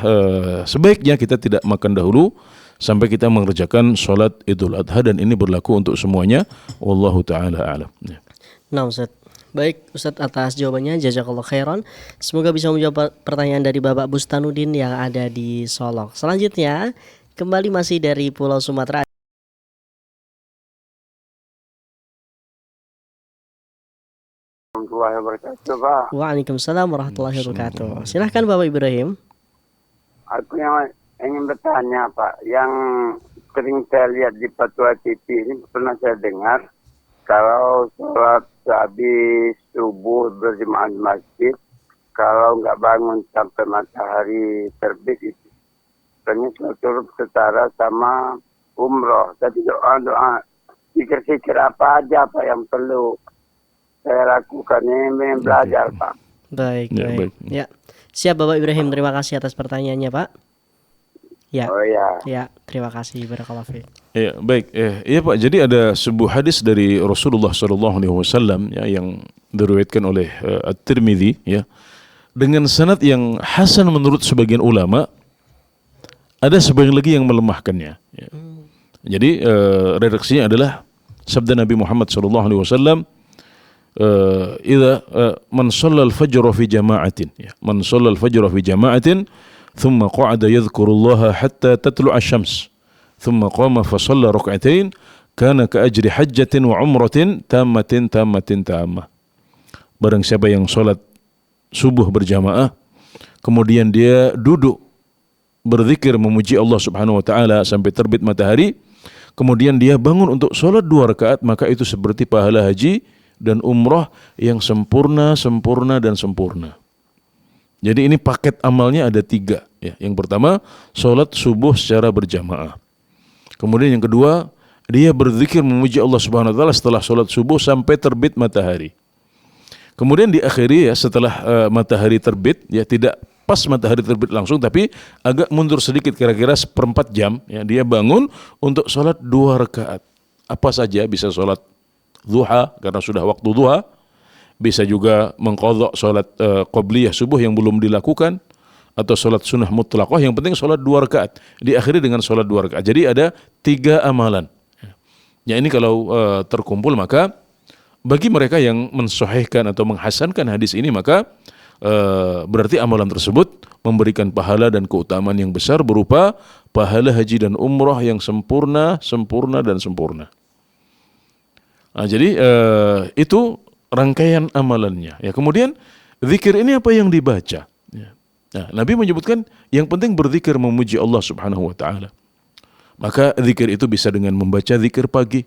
sebaiknya kita tidak makan dahulu sampai kita mengerjakan sholat Idul Adha, dan ini berlaku untuk semuanya wallahu taala a'lam ya. Nah, Ustaz, baik Ustaz atas jawabannya, jazakallah khairan. Semoga bisa menjawab pertanyaan dari Bapak Bustanudin yang ada di Solok. Selanjutnya kembali masih dari Pulau Sumatera. Warahmatullahi wabarakatuh, Pak. Waalaikumsalam warahmatullahi wabarakatuh. Silahkan Bapak Ibrahim. Aku yang ingin bertanya, Pak, yang sering saya lihat di Fatwa TV ini, pernah saya dengar kalau sholat habis subuh berjemaah di masjid, kalau nggak bangun sampai matahari terbit itu ternyata turut setara sama umroh. Tapi doa-doa, zikir-zikir apa aja Pak yang perlu saya lakukan, ini belajar Pak. Baik. Ya, siap Bapak Ibrahim, terima kasih atas pertanyaannya Pak. Ya. Oh ya. Ya, terima kasih, barakallahu fiik. Ya, baik. Iya Pak, jadi ada sebuah hadis dari Rasulullah SAW ya, yang diriwayatkan oleh At-Tirmidzi ya, dengan sanad yang hasan menurut sebagian ulama. Ada sebagian lagi yang melemahkannya ya. Jadi redaksinya adalah sabda Nabi Muhammad SAW, idza man shalla al-fajr fi jama'atin ya, man shalla al-fajr fi jama'atin thumma qa'ada yadhkurullaha hatta tatlu'a asy-syams thumma qama fa shalla rak'atain kana ka ajri hajjatin wa umratin tammatin. Barang siapa yang salat subuh berjamaah kemudian dia duduk berzikir memuji Allah Subhanahu wa taala sampai terbit matahari, kemudian dia bangun untuk salat 2 rakaat, maka itu seperti pahala haji dan umrah yang sempurna. Jadi ini paket amalnya ada 3 ya. Yang pertama, salat subuh secara berjamaah. Kemudian yang kedua, dia berzikir memuji Allah Subhanahu wa taala setelah salat subuh sampai terbit matahari. Kemudian diakhiri ya setelah matahari terbit ya, tidak pas matahari terbit langsung, tapi agak mundur sedikit, kira-kira 1/4 jam, ya, dia bangun untuk sholat 2 rakaat. Apa saja, bisa sholat duha karena sudah waktu duha, bisa juga mengqadha sholat qobliyah subuh yang belum dilakukan, atau sholat sunnah mutlaqah, yang penting sholat 2 rakaat, diakhiri dengan sholat 2 rakaat. Jadi ada 3 amalan. Ya, ini kalau terkumpul, maka bagi mereka yang mensahihkan atau menghasankan hadis ini, maka berarti amalan tersebut memberikan pahala dan keutamaan yang besar berupa pahala haji dan umrah yang sempurna, dan sempurna. Nah, jadi itu rangkaian amalannya. Ya, kemudian zikir ini apa yang dibaca? Ya. Nah, Nabi menyebutkan yang penting berzikir memuji Allah Subhanahu wa taala. Maka zikir itu bisa dengan membaca zikir pagi,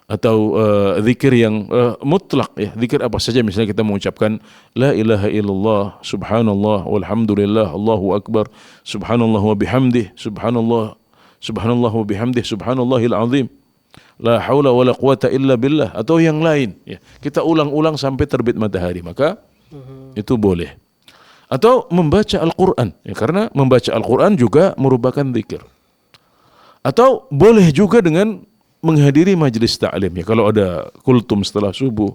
atau zikir yang mutlak, ya, zikir apa saja. Misalnya kita mengucapkan la ilaha illallah, subhanallah, walhamdulillah, Allahu akbar, subhanallah wa bihamdih, subhanallah wa bihamdih, subhanallahil azim, la haula wala quwata illa billah, atau yang lain, ya. Kita ulang-ulang sampai terbit matahari, maka itu boleh. Atau membaca Al-Quran, ya, karena membaca Al-Quran juga merupakan zikir. Atau boleh juga dengan menghadiri majelis ta'lim, ya, kalau ada kultum setelah subuh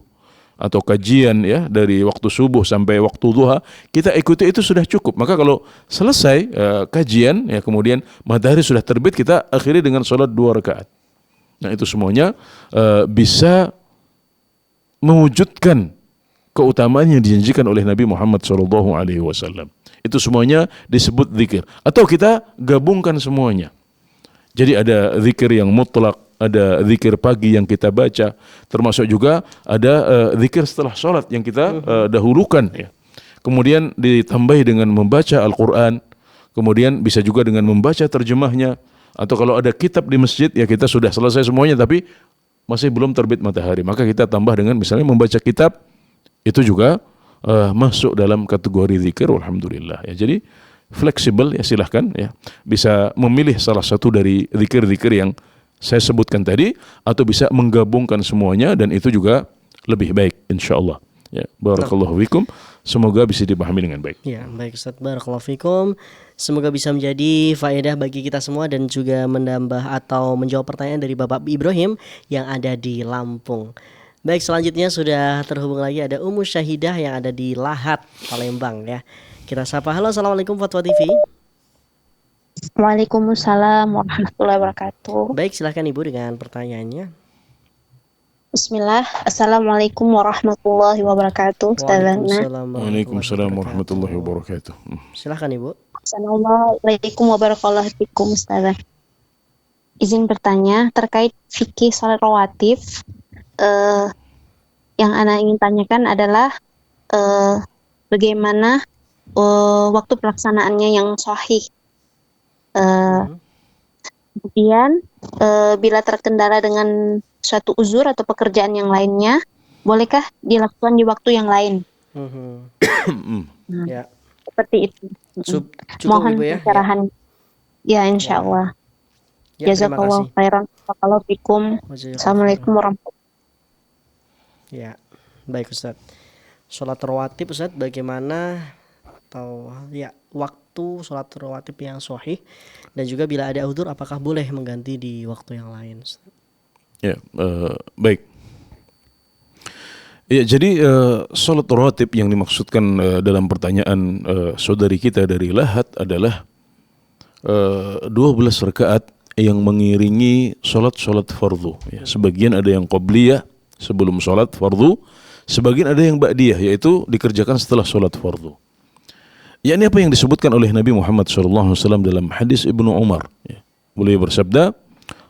atau kajian, ya, dari waktu subuh sampai waktu duha, kita ikuti, itu sudah cukup. Maka kalau selesai kajian, ya, kemudian matahari sudah terbit, kita akhiri dengan sholat 2 rakaat. Nah, itu semuanya bisa mewujudkan keutamaan yang dijanjikan oleh Nabi Muhammad SAW. Itu semuanya disebut zikir. Atau kita gabungkan semuanya. Jadi ada zikir yang mutlak, ada zikir pagi yang kita baca, termasuk juga ada zikir setelah sholat yang kita dahulukan, ya. Kemudian ditambahi dengan membaca Al-Quran, kemudian bisa juga dengan membaca terjemahnya, atau kalau ada kitab di masjid, ya, kita sudah selesai semuanya tapi masih belum terbit matahari, maka kita tambah dengan misalnya membaca kitab, itu juga masuk dalam kategori zikir, alhamdulillah, ya. Jadi fleksibel, ya, silahkan, ya, bisa memilih salah satu dari zikir-zikir yang saya sebutkan tadi, atau bisa menggabungkan semuanya, dan itu juga lebih baik, insyaallah. Ya, barakallahu fikum. Semoga bisa dipahami dengan baik. Ya, baik Ustaz, barakallahu fikum. Semoga bisa menjadi faedah bagi kita semua dan juga menambah atau menjawab pertanyaan dari Bapak Ibrahim yang ada di Lampung. Baik, selanjutnya sudah terhubung lagi ada Ummu Syahidah yang ada di Lahat, Palembang, ya. Kita sapa. Halo, assalamualaikum Fatwa TV. Waalaikumsalam warahmatullahi wabarakatuh. Baik, silahkan Ibu dengan pertanyaannya. Bismillah. Assalamualaikum warahmatullahi wabarakatuh. Waalaikumsalam warahmatullahi wabarakatuh. Silahkan Ibu. Assalamualaikum warahmatullahi wabarakatuh, Ustazah. Izin bertanya terkait fikih salat rawatib. Yang Ana ingin tanyakan adalah bagaimana waktu pelaksanaannya yang sahih. Kemudian bila terkendala dengan suatu uzur atau pekerjaan yang lainnya, bolehkah dilakukan di waktu yang lain? Ya. Seperti itu. Mohon pencerahan. Ya, insya Allah. Jazakallah khairan. Assalamualaikum warahmatullahi wabarakatuh. Ya, baik Ustaz. Sholat rawatib Ustaz, bagaimana atau ya waktu sholat rawatib yang sahih, dan juga bila ada uzur apakah boleh mengganti di waktu yang lain, Ustaz? Ya, baik. Ya, jadi sholat rawatib yang dimaksudkan dalam pertanyaan saudari kita dari Lahat adalah 12 rakaat yang mengiringi sholat fardu. Ya, sebagian ada yang qobliyah sebelum sholat fardu, sebagian ada yang ba'diyah, yaitu dikerjakan setelah sholat fardu. Ya, ini apa yang disebutkan oleh Nabi Muhammad SAW dalam hadis Ibnu Umar. Ya. Beliau bersabda,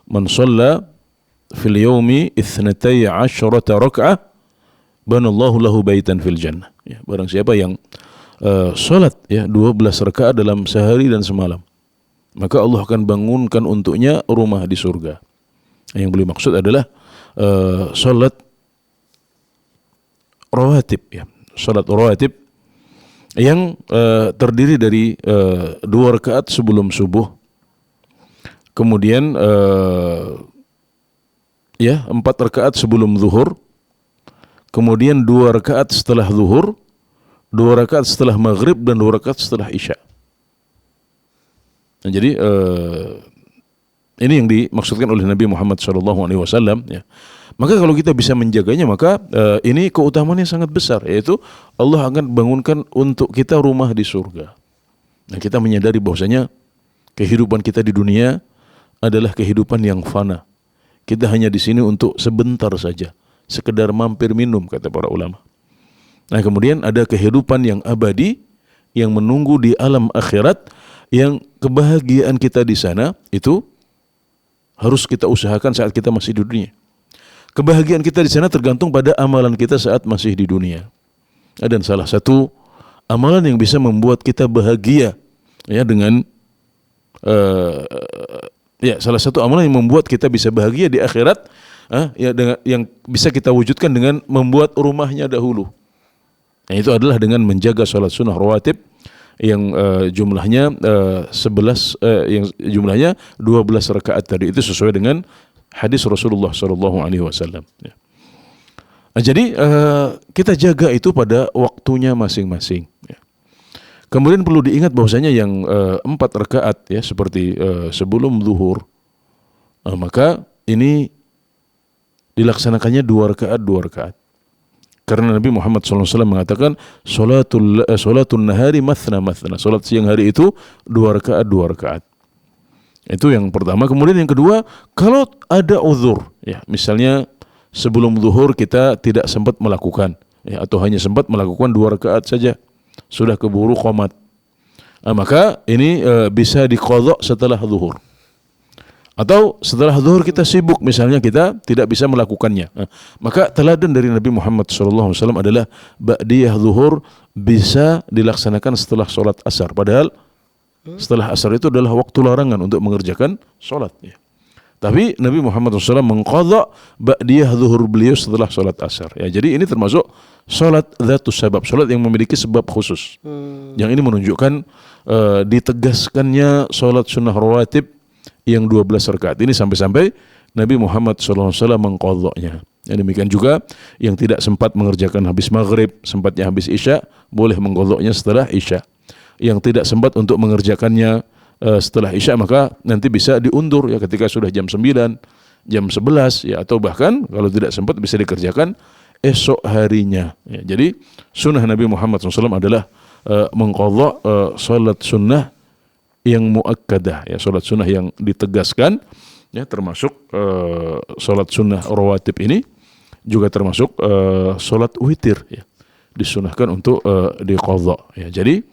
"Man shalla fil yawmi 12 raka'ah, banallahu lahu baitan fil jannah." Ya, barang siapa yang salat, ya, 12 rakaat dalam sehari dan semalam, maka Allah akan bangunkan untuknya rumah di surga. Yang beliau maksud adalah salat rawatib, ya. Salat rawatib yang terdiri dari 2 rakaat sebelum subuh, kemudian 4 rakaat sebelum zuhur, kemudian 2 rakaat setelah zuhur, 2 rakaat setelah maghrib dan 2 rakaat setelah isya. Nah, jadi ini yang dimaksudkan oleh Nabi Muhammad SAW. Ya. Maka kalau kita bisa menjaganya, maka ini keutamaannya sangat besar, yaitu Allah akan bangunkan untuk kita rumah di surga. Nah, kita menyadari bahwasanya kehidupan kita di dunia adalah kehidupan yang fana. Kita hanya di sini untuk sebentar saja, sekedar mampir minum, kata para ulama. Nah, kemudian ada kehidupan yang abadi yang menunggu di alam akhirat, yang kebahagiaan kita di sana itu harus kita usahakan saat kita masih di dunia. Kebahagiaan kita di sana tergantung pada amalan kita saat masih di dunia. Dan salah satu amalan yang bisa membuat kita bahagia, ya, dengan salah satu amalan yang membuat kita bisa bahagia di akhirat, ya, dengan yang bisa kita wujudkan dengan membuat rumahnya dahulu. Nah, itu adalah dengan menjaga salat sunnah rawatib yang jumlahnya 12 rakaat tadi. Itu sesuai dengan hadis Rasulullah SAW. Ya. Nah, jadi kita jaga itu pada waktunya masing-masing. Ya. Kemudian perlu diingat bahwasanya yang 4 rakaat, ya, seperti sebelum zuhur, maka ini dilaksanakannya 2 rakaat. Karena Nabi Muhammad SAW mengatakan sholatun nahari mathna. Sholat siang hari itu 2 rakaat. Itu yang pertama. Kemudian yang kedua, kalau ada uzur, ya, misalnya sebelum zuhur kita tidak sempat melakukan, ya, atau hanya sempat melakukan 2 rakaat saja, sudah keburu qomat, maka ini bisa diqadha setelah zuhur. Atau setelah zuhur kita sibuk, misalnya kita tidak bisa melakukannya, maka teladan dari Nabi Muhammad SAW adalah ba'diyah zuhur bisa dilaksanakan setelah sholat asar. Padahal setelah asar itu adalah waktu larangan untuk mengerjakan sholat, ya. Tapi Nabi Muhammad SAW mengqadha ba'diyah zuhur beliau setelah sholat asar, ya. Jadi ini termasuk sholat dzatus sabab, sholat yang memiliki sebab khusus. Yang ini menunjukkan ditegaskannya sholat sunnah rawatib yang 12 rakaat ini, sampai-sampai Nabi Muhammad SAW mengqadhanya. Ya, demikian juga yang tidak sempat mengerjakan habis maghrib, sempatnya habis isya, boleh mengqadhanya setelah isya. Yang tidak sempat untuk mengerjakannya setelah isya, maka nanti bisa diundur, ya, ketika sudah jam 9, jam 11, ya, atau bahkan kalau tidak sempat bisa dikerjakan esok harinya, ya. Jadi sunnah Nabi Muhammad SAW adalah mengqadha salat sunnah yang muakkadah, ya, salat sunnah yang ditegaskan, ya, termasuk salat sunnah rawatib ini juga termasuk salat witir, ya, disunahkan untuk diqadha, ya. Jadi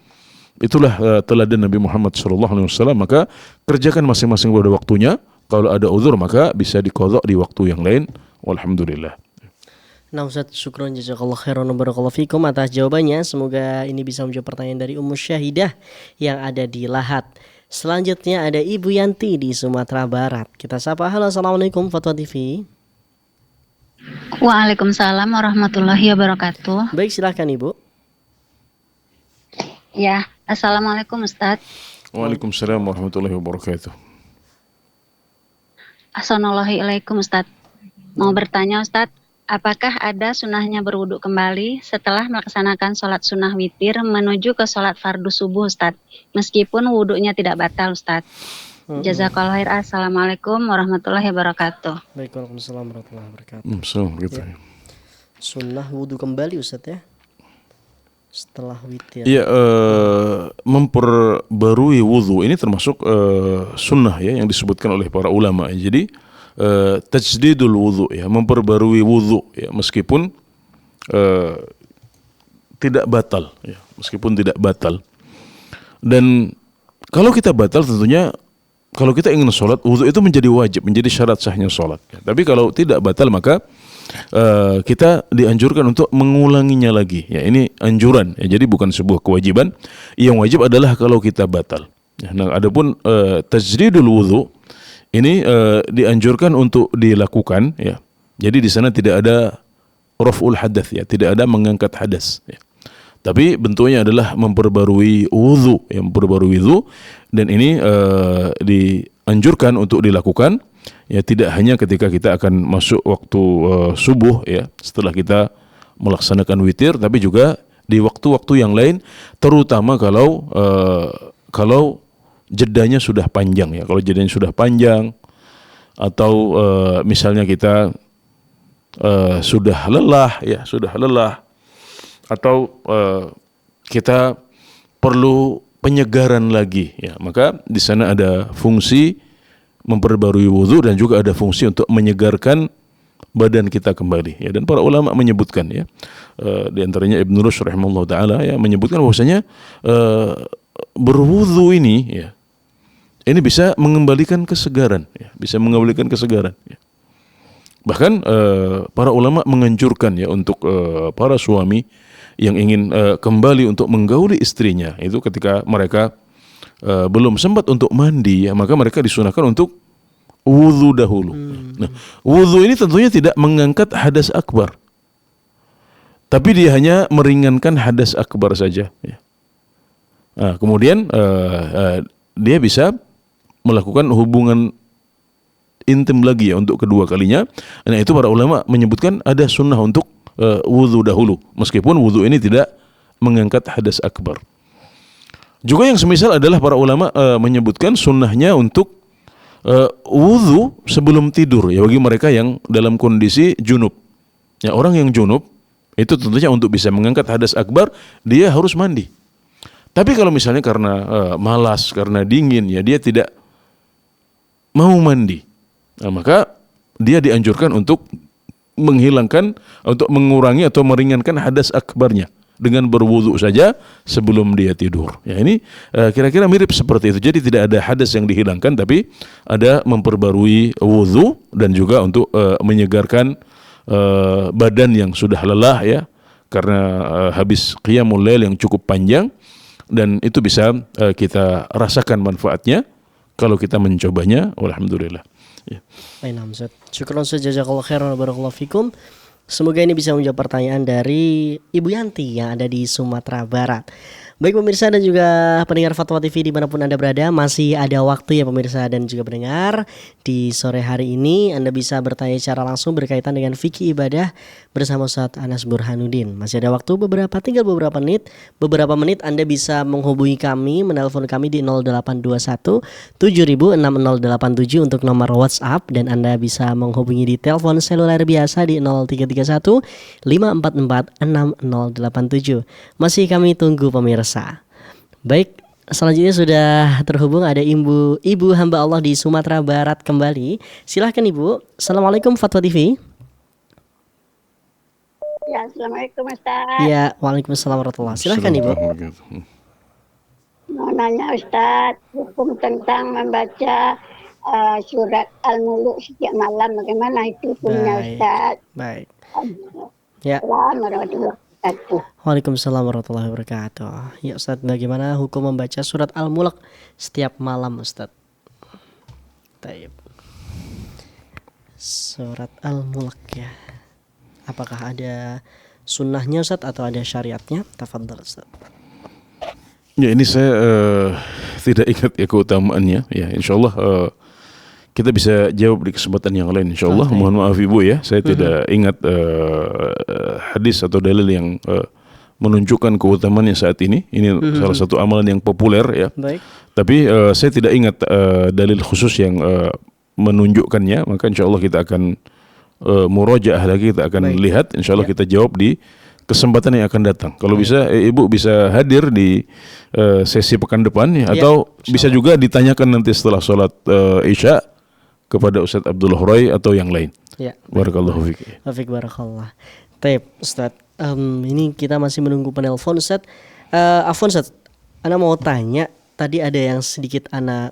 itulah teladan Nabi Muhammad SAW. Maka kerjakan masing-masing pada waktunya. Kalau ada uzur maka bisa diqadha di waktu yang lain. Walhamdulillah. Nah, Ustaz, syukron jazakallah khairan wa barakallahu fikum atas jawabannya. Semoga ini bisa menjawab pertanyaan dari Ummu Syahidah yang ada di Lahat. Selanjutnya ada Ibu Yanti di Sumatera Barat. Kita sapa. Halo, assalamualaikum Fatwa TV. Waalaikumsalam warahmatullahi wabarakatuh. Baik, silakan Ibu. Ya, assalamualaikum Ustaz. Waalaikumsalam warahmatullahi wabarakatuh. Assalamualaikum Ustaz. Mau bertanya Ustaz, apakah ada sunnahnya berwudu kembali setelah melaksanakan sholat sunnah witir menuju ke sholat fardu subuh Ustaz, meskipun wudunya tidak batal Ustaz? Jazakallahu khair. Assalamualaikum warahmatullahi wabarakatuh. Baik, waalaikumsalam warahmatullahi wabarakatuh. Assalamualaikum. Ya. Sunnah wudu kembali Ustaz, ya, setelah witir. Ya, memperbarui wudu ini termasuk sunnah, ya, yang disebutkan oleh para ulama. Jadi tajdidul wudu, ya, memperbarui wudu, ya, meskipun tidak batal, ya, meskipun tidak batal. Dan kalau kita batal, tentunya kalau kita ingin sholat, wudu itu menjadi wajib, menjadi syarat sahnya sholat, ya. Tapi kalau tidak batal, maka kita dianjurkan untuk mengulanginya lagi, ya. Ini anjuran, ya, jadi bukan sebuah kewajiban. Yang wajib adalah kalau kita batal, ya. Nah, adapun tajdidul wudu ini dianjurkan untuk dilakukan, ya. Jadi di sana tidak ada raf'ul hadath, ya, tidak ada mengangkat hadas, ya. Tapi bentuknya adalah memperbarui wudu, ya, memperbarui wudu, dan ini dianjurkan untuk dilakukan, ya, tidak hanya ketika kita akan masuk waktu subuh, ya, setelah kita melaksanakan witir, tapi juga di waktu-waktu yang lain, terutama kalau jedanya sudah panjang ya. Kalau jedanya sudah panjang atau misalnya kita sudah lelah atau kita perlu penyegaran lagi ya, maka di sana ada fungsi memperbarui wudu dan juga ada fungsi untuk menyegarkan badan kita kembali ya. Dan para ulama menyebutkan ya, di antaranya Ibnu Rushd rahimahullah taala ya, menyebutkan bahwasanya berwudu ini ya, ini bisa mengembalikan kesegaran ya, bisa mengembalikan kesegaran ya. Bahkan para ulama menganjurkan ya untuk para suami yang ingin kembali untuk menggauli istrinya, itu ketika mereka belum sempat untuk mandi ya, maka mereka disunahkan untuk wudu dahulu. Nah, wudu ini tentunya tidak mengangkat hadas akbar, tapi dia hanya meringankan hadas akbar saja ya. Nah, kemudian dia bisa melakukan hubungan intim lagi ya untuk kedua kalinya. Nah, itu para ulama menyebutkan ada sunnah untuk wudu dahulu, meskipun wudu ini tidak mengangkat hadas akbar. Juga yang semisal adalah para ulama menyebutkan sunnahnya untuk wudu sebelum tidur ya, bagi mereka yang dalam kondisi junub. Ya, orang yang junub itu tentunya untuk bisa mengangkat hadas akbar dia harus mandi. Tapi kalau misalnya karena malas, karena dingin ya, dia tidak mau mandi, nah, maka dia dianjurkan untuk mengurangi atau meringankan hadas akbarnya dengan berwudu saja sebelum dia tidur. Ya, ini kira-kira mirip seperti itu. Jadi tidak ada hadas yang dihilangkan, tapi ada memperbarui wudu dan juga untuk menyegarkan badan yang sudah lelah ya, karena habis qiyamul lail yang cukup panjang, dan itu bisa kita rasakan manfaatnya kalau kita mencobanya. Alhamdulillah. Ya. Baik, Ustaz. Syukran Ustaz, jazakallahu khairan wa barakallahu fikum. Semoga ini bisa menjawab pertanyaan dari Ibu Yanti yang ada di Sumatera Barat. Baik pemirsa dan juga pendengar Fatwa TV dimanapun Anda berada, masih ada waktu ya pemirsa dan juga pendengar. Di sore hari ini Anda bisa bertanya secara langsung berkaitan dengan fikih ibadah bersama Ustaz Anas Burhanuddin. Masih ada waktu tinggal beberapa menit Anda bisa menghubungi kami, menelpon kami di 0821 706087 untuk nomor WhatsApp, dan Anda bisa menghubungi di telepon seluler biasa di 0331 544 6087. Masih kami tunggu pemirsa. Baik, selanjutnya sudah terhubung ada Ibu hamba Allah di Sumatera Barat kembali. Silahkan Ibu. Assalamualaikum Fatwa TV. Ya, assalamualaikum Ustaz. Ya, waalaikumsalam warahmatullahi wabarakatuh. Silahkan Ibu. Mau nanya Ustaz, hukum tentang membaca surat Al-Muluk setiap malam, bagaimana itu hukumnya Ustaz? Baik. Ya. Waalaikumsalam warahmatullahi wabarakatuh. Ya Ustaz, bagaimana hukum membaca surat Al-Mulk setiap malam Ustaz? Taib. Surat Al-Mulk ya. Apakah ada sunnahnya Ustaz atau ada syariatnya? Tafadhal Ustaz. Ya, ini saya tidak ingat ya keutamaannya. Ya, insyaallah kita bisa jawab di kesempatan yang lain insyaallah. Okay. Mohon maaf Ibu ya, saya tidak ingat hadis atau dalil yang menunjukkan keutamaannya saat ini. Ini salah satu amalan yang populer ya. Baik. Tapi saya tidak ingat dalil khusus yang menunjukkannya, maka insyaallah kita akan murojaah lagi, kita akan lihat insyaallah kita jawab di kesempatan yang akan datang. Kalau bisa Ibu bisa hadir di sesi pekan depan ya, atau bisa juga ditanyakan nanti setelah sholat Isya kepada Ustaz Abdullah Hurai atau yang lain. Ya. Barakallahu fiik. Wafik barakallah. Taib Ustaz, ini kita masih menunggu penelpon Ustaz. Afwan Ustaz, Ana mau tanya, tadi ada yang sedikit Ana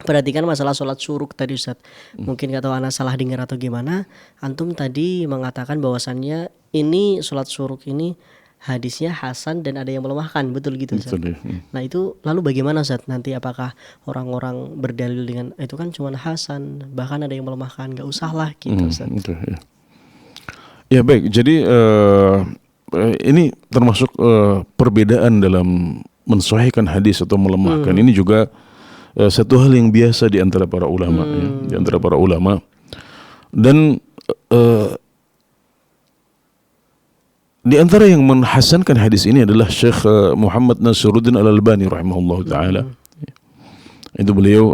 perhatikan masalah sholat syuruk tadi Ustaz. Mungkin gak tahu Ana salah dengar atau gimana. Antum tadi mengatakan bahwasannya ini sholat syuruk ini hadisnya hasan dan ada yang melemahkan, betul gitu Ustaz? Betul, ya. Nah itu lalu bagaimana Ustaz? Nanti apakah orang-orang berdalil dengan itu kan cuma hasan, bahkan ada yang melemahkan, gak usah lah gitu Ustaz? Betul, ya. Ya baik, jadi ini termasuk perbedaan dalam mensahihkan hadis atau melemahkan. Ini juga satu hal yang biasa di antara para ulama ya, di antara para ulama. Dan Di antara yang menhasankan hadis ini adalah Syekh Muhammad Nasiruddin Al-Albani rahimahullah ta'ala. Itu beliau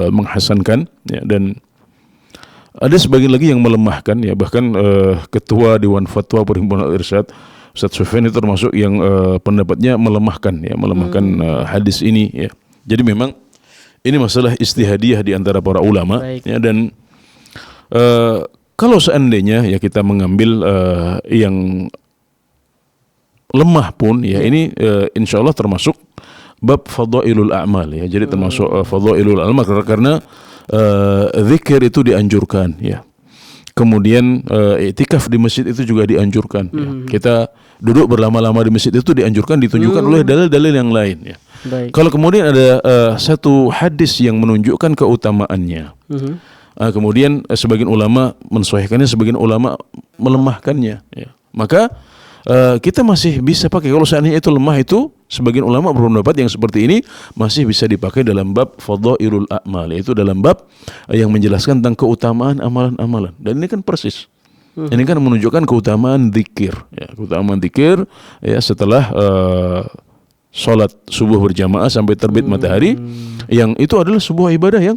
menghasankan, ya, dan ada sebagian lagi yang melemahkan, ya, bahkan Ketua Dewan Fatwa Perhimpunan Al-Irsyad Ustaz Sufyan itu termasuk yang pendapatnya melemahkan, ya, hadis ini, ya. Jadi memang ini masalah istihadiyah di antara para ulama, ya, dan kalau seandainya ya kita mengambil yang lemah pun, ya, ini insya Allah termasuk bab fadailul a'mal, ya. Jadi termasuk fadailul a'mal karena zikir itu dianjurkan, ya. Kemudian iktikaf di masjid itu juga dianjurkan, ya. Kita duduk berlama-lama di masjid itu dianjurkan, ditunjukkan oleh dalil-dalil yang lain, ya. Kalau kemudian ada satu hadis yang menunjukkan keutamaannya, kemudian sebagian ulama mensahihkannya, sebagian ulama melemahkannya, ya, maka kita masih bisa pakai. Kalau seandainya itu lemah, itu sebagian ulama berpendapat yang seperti ini masih bisa dipakai dalam bab fadailul a'mal, yaitu dalam bab yang menjelaskan tentang keutamaan amalan-amalan. Dan ini kan persis, ini kan menunjukkan keutamaan zikir, ya, keutamaan zikir, ya, setelah sholat subuh berjamaah sampai terbit matahari, yang itu adalah sebuah ibadah yang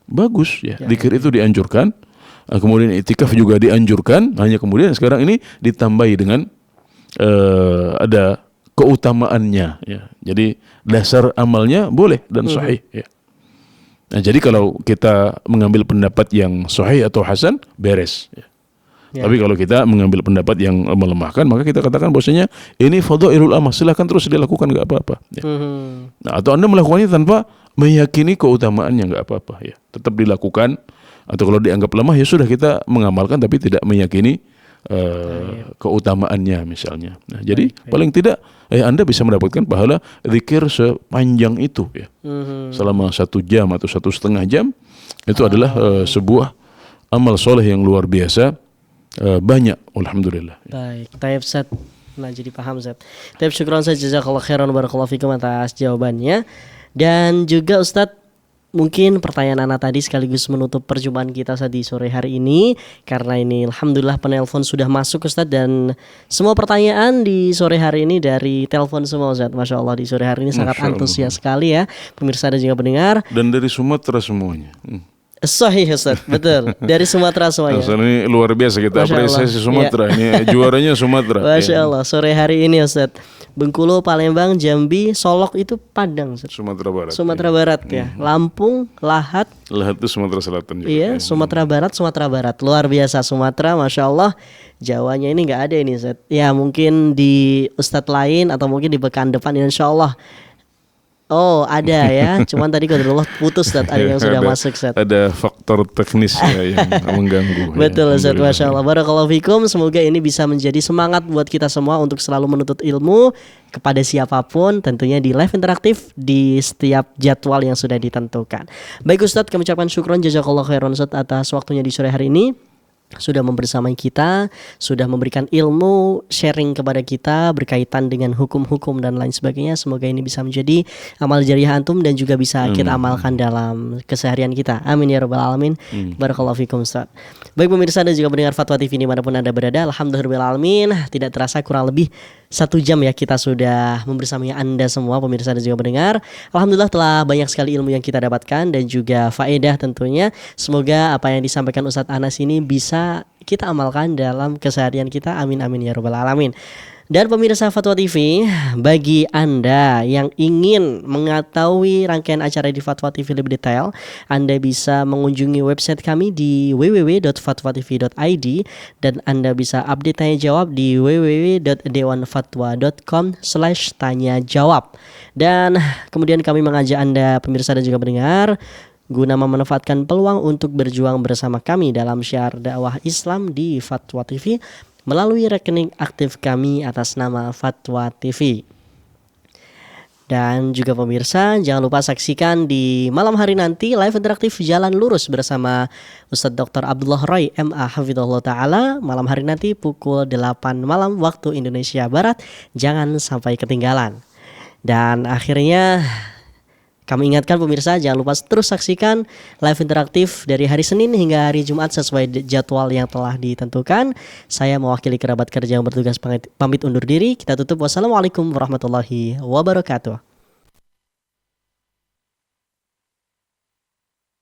bagus, ya. Zikir itu dianjurkan, kemudian iktikaf juga dianjurkan, hanya kemudian sekarang ini ditambahi dengan ada keutamaannya, ya. Jadi dasar amalnya boleh dan sahih, ya. Nah, jadi kalau kita mengambil pendapat yang sahih atau hasan, beres, ya. Tapi kalau kita mengambil pendapat yang melemahkan, maka kita katakan bahwasanya ini fadailul amal, silakan terus dilakukan, nggak apa-apa, ya. Nah, atau Anda melakukannya tanpa meyakini keutamaannya, nggak apa-apa, ya. Tetap dilakukan. Atau kalau dianggap lemah, ya sudah, kita mengamalkan tapi tidak meyakini keutamaannya misalnya. Nah, jadi paling tidak Anda bisa mendapatkan pahala zikir sepanjang itu, ya. Selama 1 jam atau 1,5 jam, itu adalah sebuah amal soleh yang luar biasa, banyak, alhamdulillah. Baik, taib Ustaz. Nah, jadi paham Ustaz. Taib, syukran saja, jazakallahu khairan, barakallahu fikum atas jawabannya. Dan juga Ustaz, mungkin pertanyaan Ana tadi sekaligus menutup perjumpaan kita saat di sore hari ini, karena ini alhamdulillah penelpon sudah masuk Ustaz, dan semua pertanyaan di sore hari ini dari telepon semua Ustaz. Masya Allah, di sore hari ini sangat antusias sekali, ya, pemirsa dan juga pendengar. Dan dari Sumatera semuanya. Sahih Ustaz, betul. Dari Sumatera semuanya. Ini luar biasa, kita apresiasi Sumatera, ya. Ini juaranya Sumatera. Masya Allah, sore hari ini Ustaz. Bengkulu, Palembang, Jambi, Solok itu Padang Ustaz. Sumatera Barat. Sumatera Barat, ya. Lampung, Lahat. Lahat itu Sumatera Selatan juga. Iya, Sumatera Barat, Sumatera Barat. Luar biasa Sumatera, Masya Allah. Jawanya ini nggak ada ini Ustaz. Ya, mungkin di Ustadz lain atau mungkin di pekan depan insya Allah. Oh, ada, ya. Cuman tadi qadarullah putus Ustaz, ada yang sudah masuk Ustaz. Ada faktor teknis, ya, yang mengganggu. Betul Ustaz, Masya Allah. Barakallahu fikum. Semoga ini bisa menjadi semangat buat kita semua untuk selalu menuntut ilmu kepada siapapun, tentunya di live interaktif di setiap jadwal yang sudah ditentukan. Baik Ustaz, kami ucapkan syukron jazakallahu khairan Ustaz atas waktunya di sore hari ini. Sudah membersamai kita, sudah memberikan ilmu, sharing kepada kita berkaitan dengan hukum-hukum dan lain sebagainya. Semoga ini bisa menjadi amal jariah antum dan juga bisa kita amalkan dalam keseharian kita. Amin ya rabbal alamin. Barakallahu fikum Ustaz. Baik pemirsa dan juga pendengar Fatwa TV dimanapun Anda berada, alhamdulillah alamin. Tidak terasa kurang lebih 1 jam, ya, kita sudah membersamai Anda semua pemirsa dan juga pendengar. Alhamdulillah telah banyak sekali ilmu yang kita dapatkan dan juga faedah tentunya. Semoga apa yang disampaikan Ustadz Anas ini bisa kita amalkan dalam keseharian kita. Amin amin ya rabbal alamin. Dan pemirsa Fatwa TV, bagi Anda yang ingin mengetahui rangkaian acara di Fatwa TV lebih detail, Anda bisa mengunjungi website kami di www.fatwatv.id dan Anda bisa update tanya jawab di www.dewanfatwa.com/tanya-jawab. Dan kemudian kami mengajak Anda pemirsa dan juga pendengar guna memanfaatkan peluang untuk berjuang bersama kami dalam syiar dakwah Islam di Fatwa TV melalui rekening aktif kami atas nama Fatwa TV. Dan juga pemirsa, jangan lupa saksikan di malam hari nanti live interaktif Jalan Lurus bersama Ustadz Dr. Abdullah Roy MA Hafidhullah Ta'ala. Malam hari nanti pukul 8 malam waktu Indonesia Barat. Jangan sampai ketinggalan. Dan akhirnya Kami ingatkan pemirsa, jangan lupa terus saksikan live interaktif dari hari Senin hingga hari Jumat sesuai jadwal yang telah ditentukan. Saya mewakili kerabat kerja yang bertugas pamit undur diri. Kita tutup. Wassalamualaikum warahmatullahi wabarakatuh.